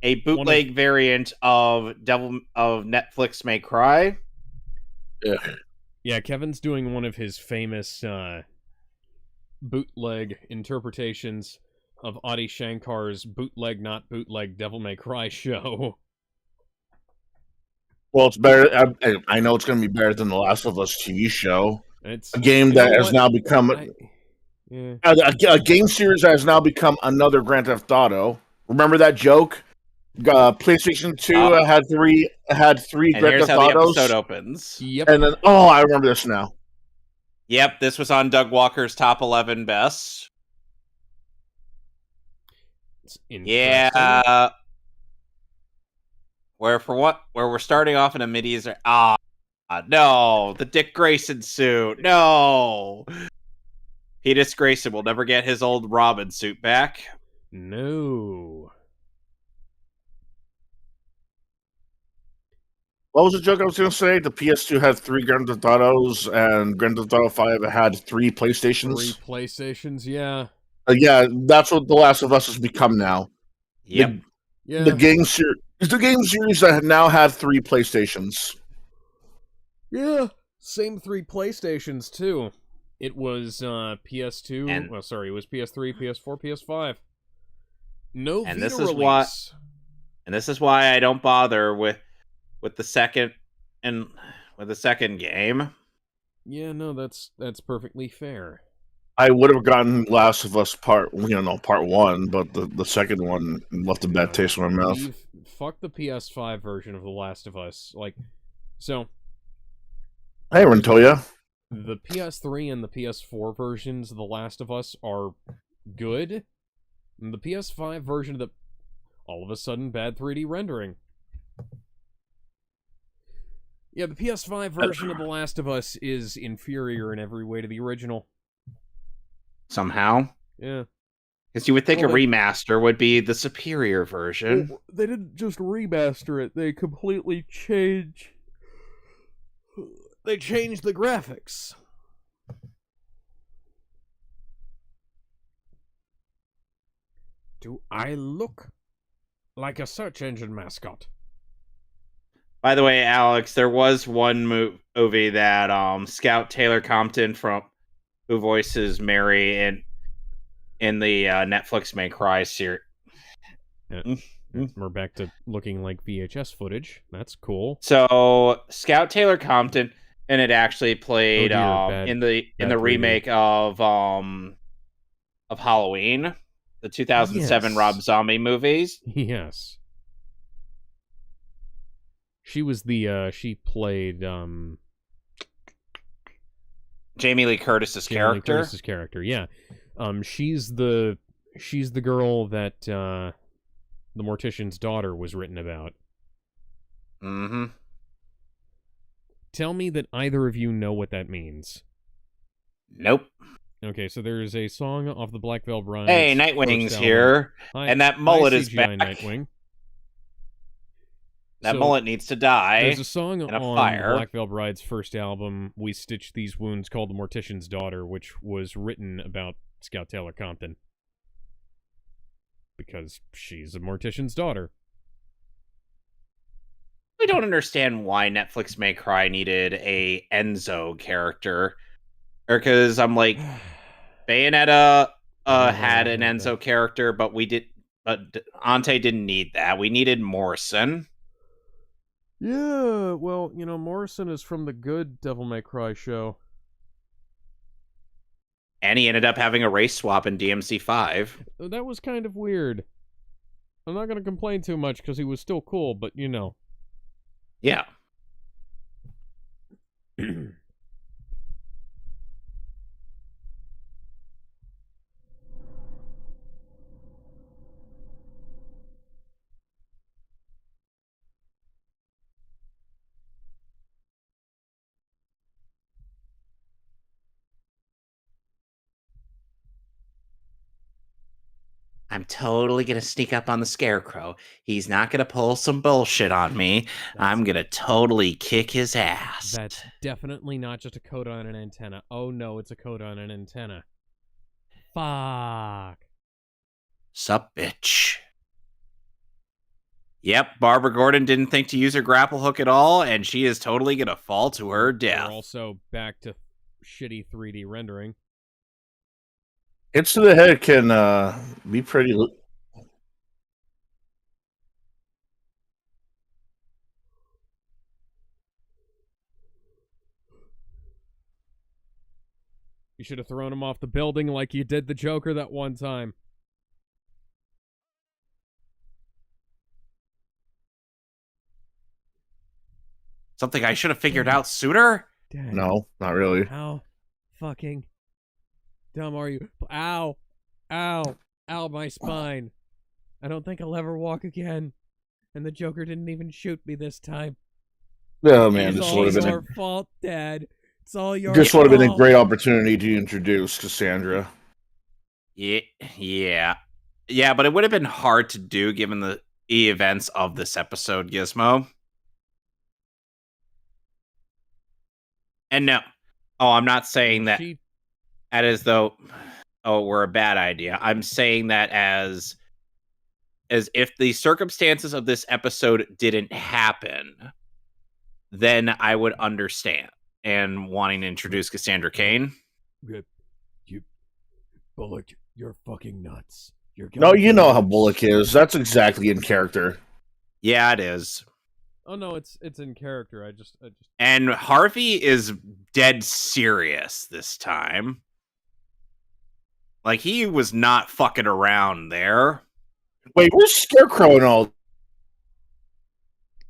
a bootleg variant of Netflix May Cry. Yeah, Kevin's doing one of his famous bootleg interpretations of Adi Shankar's bootleg, not bootleg, Devil May Cry show. Well, it's better. I know it's going to be better than the Last of Us TV show. It's A game that has now become yeah. a game series that has now become another Grand Theft Auto. Remember that joke? PlayStation 2 had three And Grand here's Theft how the Autos. episode opens. Yep. And then, oh, I remember this now. Yep, this was on Doug Walker's top 11 best. Yeah. Where we're starting off in a mid-easter. No, the Dick Grayson suit. No. Peter Grayson will never get his old Robin suit back. No. What was the joke I was going to say? The PS2 had 3 Grand Theft Autos, and Grand Theft Auto 5 had 3 PlayStations. 3 PlayStations, yeah. Yeah, that's what The Last of Us has become now. Yep. The game series that now have 3 PlayStations. Yeah. Same 3 PlayStations, too. It was PS2. It was PS3, PS4, PS5. No and Vita this is release. And this is why I don't bother with the second game. Yeah, no, that's perfectly fair. I would have gotten Last of Us part 1, but the second one left a bad taste in my mouth. Fuck the PS5 version of The Last of Us. So. Hey, Rentoya. The PS3 and the PS4 versions of The Last of Us are good. And the PS5 version of all of a sudden bad 3D rendering. Yeah, the PS5 version of The Last of Us is inferior in every way to the original. Somehow. Yeah. Because you would think a remaster would be the superior version. Well, they didn't just remaster it, they completely changed... They changed the graphics. Do I look like a search engine mascot? By the way, Alex, there was one movie that Scout Taylor Compton who voices Mary in the Netflix May Cry series. We're back to looking like VHS footage. That's cool. So Scout Taylor Compton, and it actually played in the 3D. remake of Halloween, the 2007 Rob Zombie movies. Yes. She was she played Jamie Lee Curtis's character. Yeah. She's the girl that the Mortician's Daughter was written about. Mm-hmm. Tell me that either of you know what that means. Nope. Okay, so there's a song off the Black Veil Brides. Hey, Nightwing's here, and that mullet is CGI back. Nightwing. That mullet needs to die. There's a song on Black Veil Bride's first album, We Stitch These Wounds, called The Mortician's Daughter, which was written about Scout Taylor Compton. Because she's a mortician's daughter. I don't understand why Netflix May Cry needed a Enzo character. Or because I'm like, Bayonetta had an Enzo character, but Ante didn't need that. We needed Morrison. Yeah, well, Morrison is from the good Devil May Cry show. And he ended up having a race swap in DMC5. That was kind of weird. I'm not going to complain too much because he was still cool, but Yeah. I'm totally going to sneak up on the Scarecrow. He's not going to pull some bullshit on me. I'm going to totally kick his ass. That's definitely not just a coat on an antenna. Oh no, it's a coat on an antenna. Fuck. Sup, bitch. Yep, Barbara Gordon didn't think to use her grapple hook at all, and she is totally gonna fall to her death. We're also back to shitty 3D rendering. Hits to the head can be pretty. You should have thrown him off the building like you did the Joker that one time. Something I should have figured out sooner? Dang. No, not really. How fucking dumb are you? Ow. Ow. Ow, my spine. I don't think I'll ever walk again. And the Joker didn't even shoot me this time. Oh man, It's this all would have been your fault, Dad. It's all your this would have been a fault. great opportunity to introduce Cassandra. Yeah, but it would have been hard to do given the events of this episode, Gizmo. And no, I'm not saying that as though we're a bad idea. I'm saying that as if the circumstances of this episode didn't happen, then I would understand and wanting to introduce Cassandra Cain. You, Bullock, you're fucking nuts. No, you know how Bullock is. That's exactly in character. Yeah, it is. Oh no, it's in character. I just And Harvey is dead serious this time. Like, he was not fucking around there. Wait, where's Scarecrow and all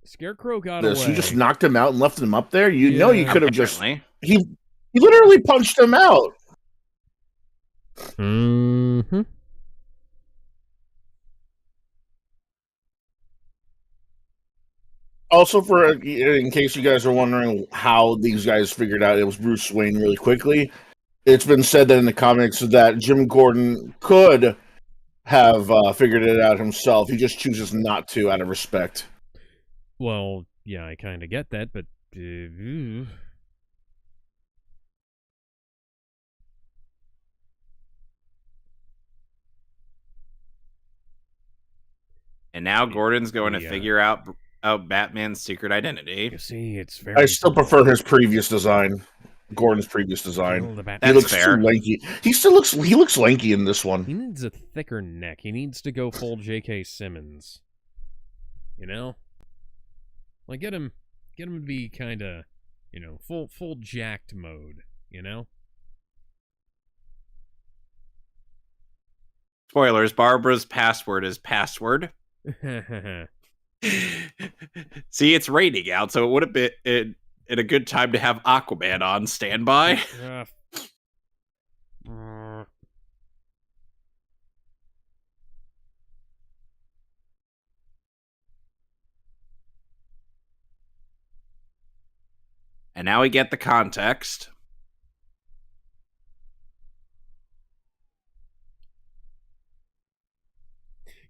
Scarecrow got this? away. You just knocked him out and left him up there? You know you Yeah. could have just Apparently. he literally punched him out. Mm-hmm. Also, for in case you guys are wondering how these guys figured out it was Bruce Wayne really quickly, it's been said that in the comics that Jim Gordon could have figured it out himself. He just chooses not to out of respect. Well, yeah, I kind of get that, but And now Gordon's going to Yeah. figure out Batman's secret identity. you see, it's very. I still prefer his previous design, Gordon's previous design. Kill the Bat- He That's looks fair. too lanky. He looks lanky in this He one. needs a thicker neck. He needs to go full J.K. Simmons. You know, like get him to be kind of, full jacked mode. You know. Spoilers, Barbara's password is password. See, it's raining out, so it would have been in a good time to have Aquaman on standby. And now we get the context.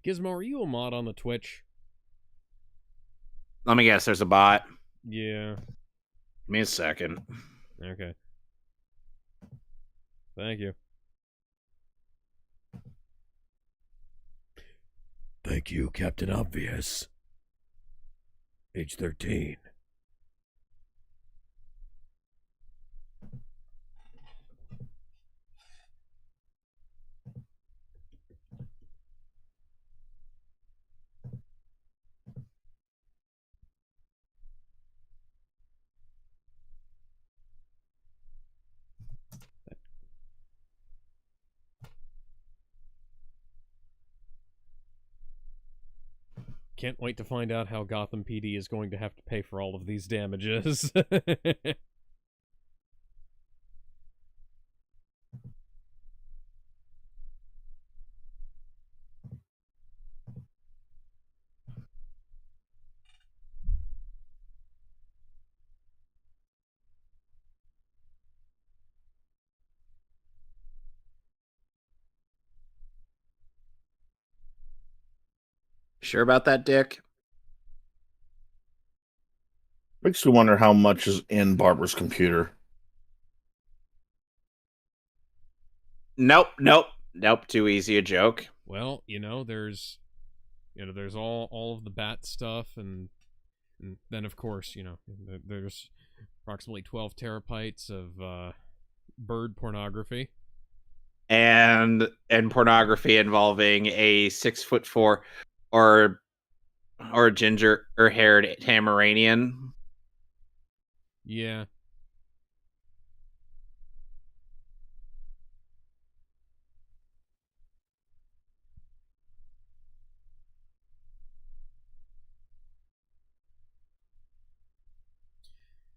Gizmo, are you a mod on the Twitch? Let me guess, there's a bot. Yeah. Give me a second. Okay. Thank you. Thank you, Captain Obvious. Age 13. Can't wait to find out how Gotham PD is going to have to pay for all of these damages. Sure about that, Dick? Makes me wonder how much is in Barbara's computer. Nope. Too easy a joke. Well, there's You know, there's all of the bat stuff, and then of course, you know, there's approximately 12 terabytes of bird pornography. And pornography involving a 6'4" or ginger or haired Tamaranian. Yeah.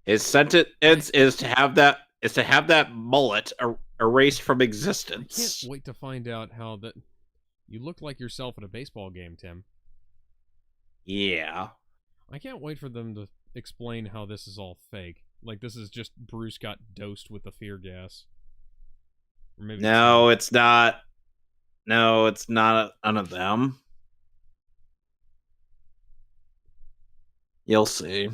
His sentence is to have that mullet erased from I existence. can't wait to find out how that. You look like yourself at a baseball game, Tim. Yeah. I can't wait for them to explain how this is all fake. Like, this is just Bruce got dosed with the fear gas. Or maybe No, it's not. No, it's not none of them. You'll see.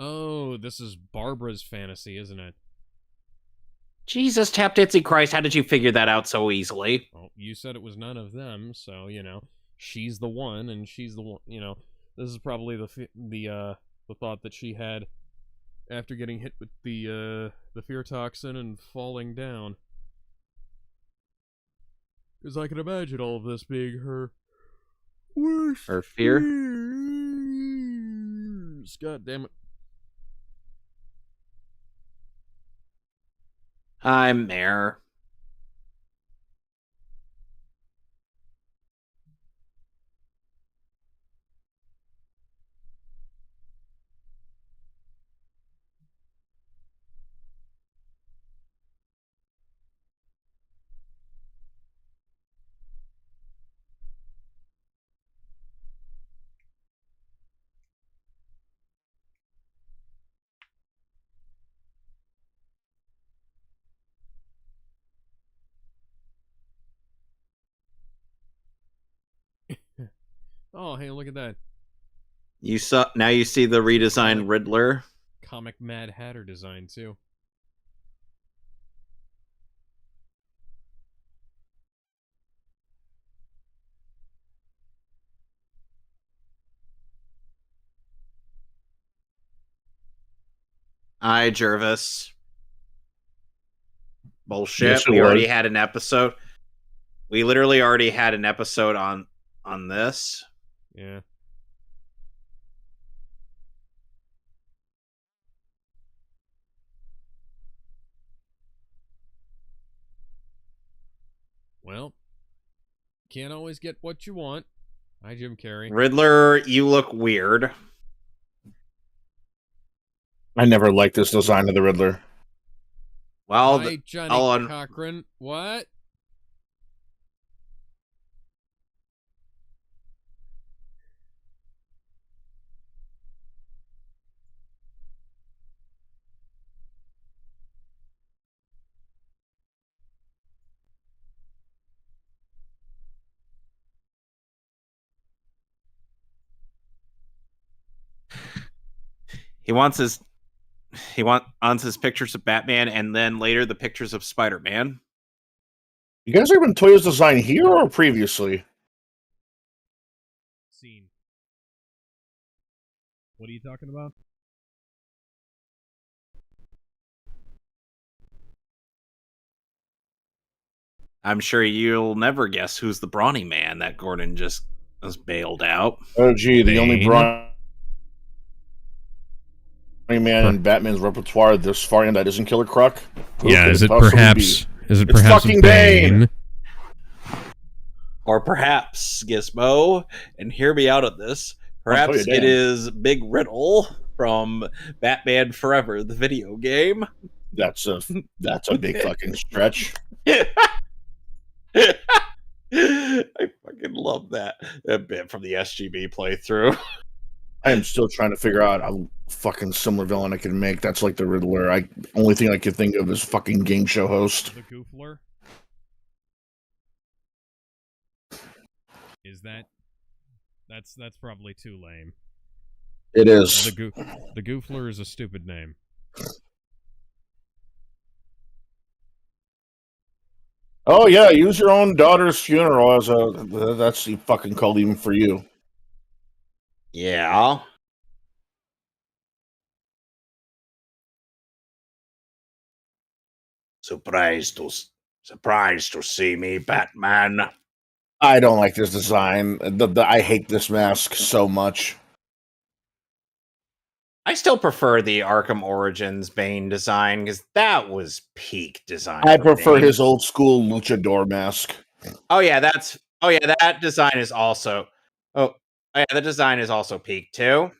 Oh, this is Barbara's fantasy, isn't it? Jesus, Tap Ditsy Christ, how did you figure that out so easily? Well, you said it was none of them, so, you know, she's the one, and she's the one, you know, this is probably the thought that she had after getting hit with the fear toxin and falling down. Because I can imagine all of this being her worst Her fear? fears. God damn it. I'm there. Oh, hey, look at that. Now you see the redesigned Riddler. Comic Mad Hatter design, too. Hi, Jervis. Bullshit. Yes, it We already was. had an episode. We literally already had an episode on this. Yeah. Well, can't always get what you want. Hi, Jim Carrey. Riddler, you look weird. I never liked this design of the Riddler. Well, Hi, Johnny I'll Cochran. What? he wants his pictures of Batman and then later the pictures of Spider-Man. You guys ever been Toyo's design here or previously? Scene. What are you talking about? I'm sure you'll never guess who's the brawny man that Gordon just was bailed out. Oh, gee, the only Bane. brawny man in Batman's repertoire this far in that isn't Killer Croc? Who Yeah, could is it possibly perhaps? be? Is it It's perhaps fucking Bane? Bane. Or perhaps Gizmo, and hear me out on this. I'll tell Perhaps you, it Dan. is Big Riddle from Batman Forever, the video game. That's a big fucking stretch. I fucking love that bit from the SGB playthrough. I am still trying to figure out a fucking similar villain I can make. That's like the Riddler. Only thing I can think of is fucking game show host. The Goofler? Is that? That's probably too lame. It is. The Goofler is a stupid name. Oh yeah, use your own daughter's funeral as a. That's fucking called even for you. Yeah. Surprised to see me, Batman. I don't like this design. I hate this mask so much. I still prefer the Arkham Origins Bane design because that was peak design. I for prefer Bane. his old school luchador mask. Oh yeah, that design is also. Oh yeah, the design is also peak too.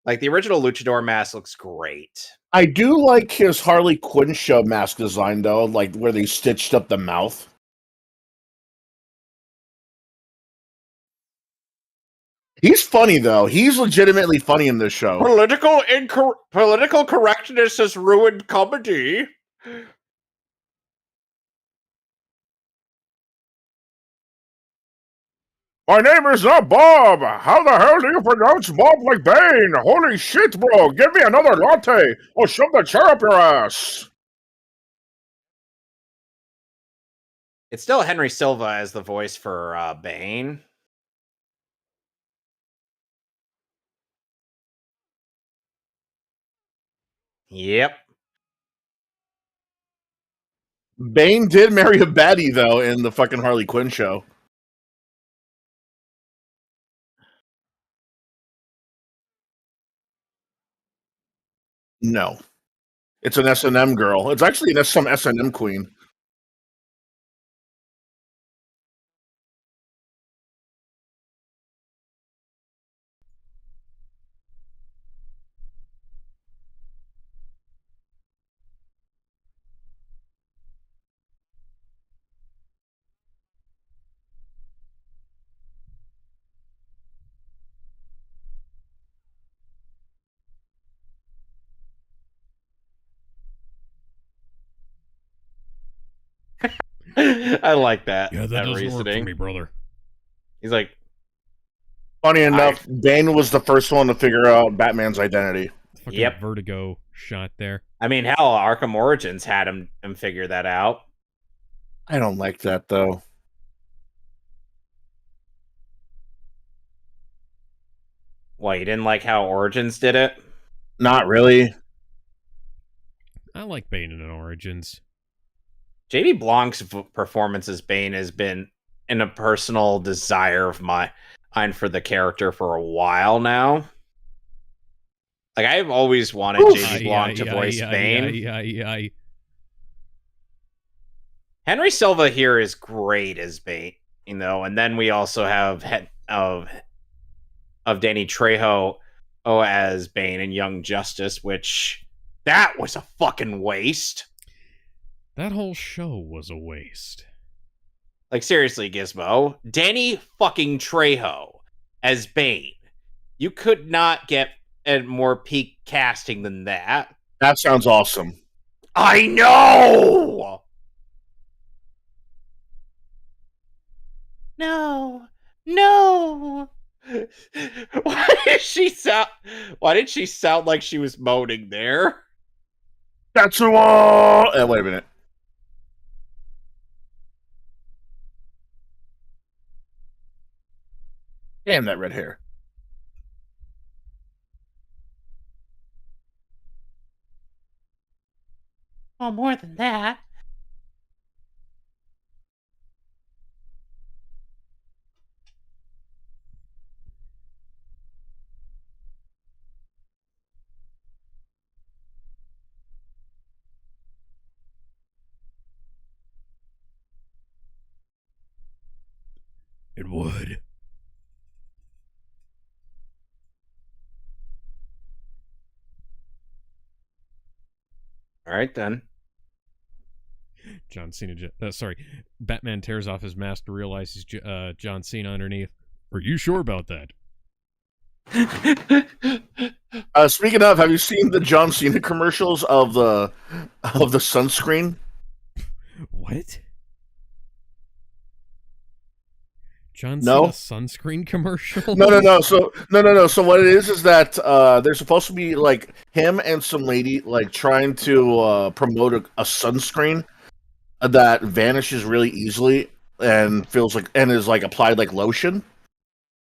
Like the original luchador mask looks great. I do like his Harley Quinn show mask design though, like where they stitched up the mouth. He's funny though. He's legitimately funny in this show. Political correctness has ruined comedy. My name is not Bob. How the hell do you pronounce Bob like Bane? Holy shit, bro. Give me another latte or shove the chair up your ass. It's still Henry Silva as the voice for Bane. Yep. Bane did marry a baddie though in the fucking Harley Quinn show. No. It's an S&M girl. It's actually some S&M queen. I like that. Yeah, that that doesn't reasoning. work for me, brother. He's like, Funny enough, Bane was the first one to figure out Batman's identity. Fucking Yep. Vertigo shot there. I mean, hell, Arkham Origins had him figure that out. I don't like that though. What, you didn't like how Origins did it? Not really. I like Bane in Origins. JB Blanc's performance as Bane has been in a personal desire of mine for the character for a while now. Like, I've always wanted JB Blanc to voice Bane. Henry Silva here is great as Bane, you know, and then we also have of Danny Trejo as Bane in Young Justice, which that was a fucking waste. That whole show was a waste. Like, seriously, Gizmo, Danny fucking Trejo as Bane. You could not get a more peak casting than that. That sounds awesome. I know. No. Why did she sound like she was moaning there? Tatsuo! Wait a minute. Damn that red hair. Oh, more than that. It would. All right, then. John Cena. Batman tears off his mask to realize he's John Cena underneath. Are you sure about that? Speaking of, have you seen the John Cena commercials of the sunscreen? What? John No? Cena sunscreen commercial? No. So what it is that they're supposed to be like him and some lady like trying to promote a sunscreen. that vanishes really easily and feels like and is like applied like lotion.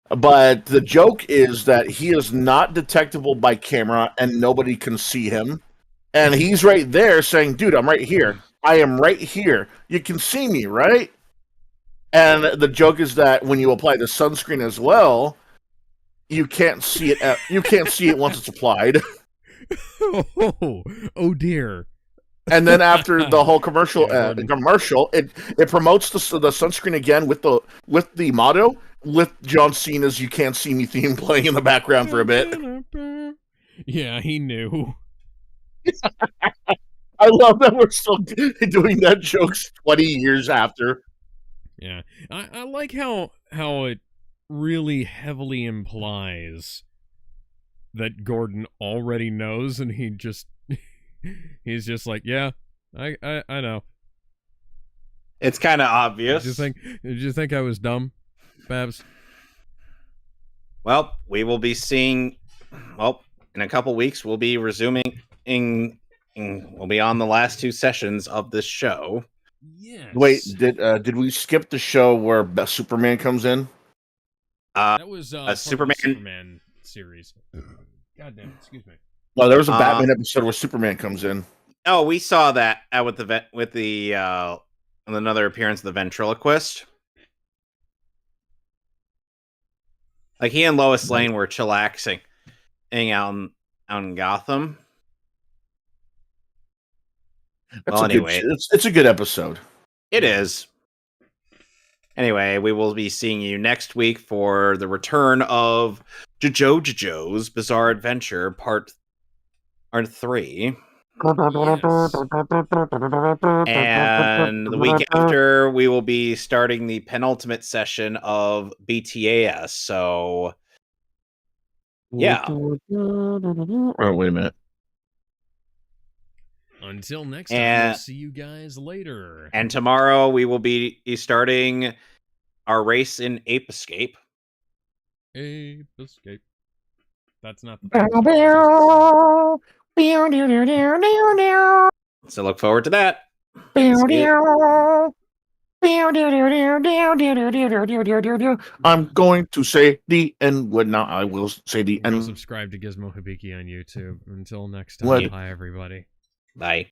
But the joke is that he is not detectable by camera and nobody can see him. And he's right there saying, dude, I'm right here. I am right here. You can see me, right? And the joke is that when you apply the sunscreen as well, you can't see it. You can't see it once it's applied. Oh dear. And then after the whole commercial, Yeah, it promotes the sunscreen again with the motto with John Cena's "You Can't See Me" theme playing in the background for a bit. Yeah, he knew. I love that we're still doing that jokes 20 years after. Yeah, I like how it really heavily implies that Gordon already knows, and he's just like, yeah, I know. It's kind of obvious. Did you think I was dumb, Babs? Well, we will be seeing. Well, in a couple weeks, we'll be resuming. We'll be on the last two sessions of this show. Yes. Wait, did we skip the show where Superman comes in? That was a Superman series. God damn it, excuse me. No, there was a Batman episode where Superman comes in. Oh, we saw that with another appearance of the ventriloquist. Like he and Lois Lane were chillaxing out in Gotham. It's a good episode. It is. Anyway, we will be seeing you next week for the return of JoJo's Bizarre Adventure Part 3. Yes. And the week after, we will be starting the penultimate session of BTAS. So, yeah. Oh, wait a minute. Until next time, we'll see you guys later. And tomorrow, we will be starting our race in Ape Escape. Ape Escape. That's not So look forward to that. I'm going to say the N-word now. I will say the N. Subscribe to Gizmo Hibiki on YouTube. Until next time, bye everybody. Bye.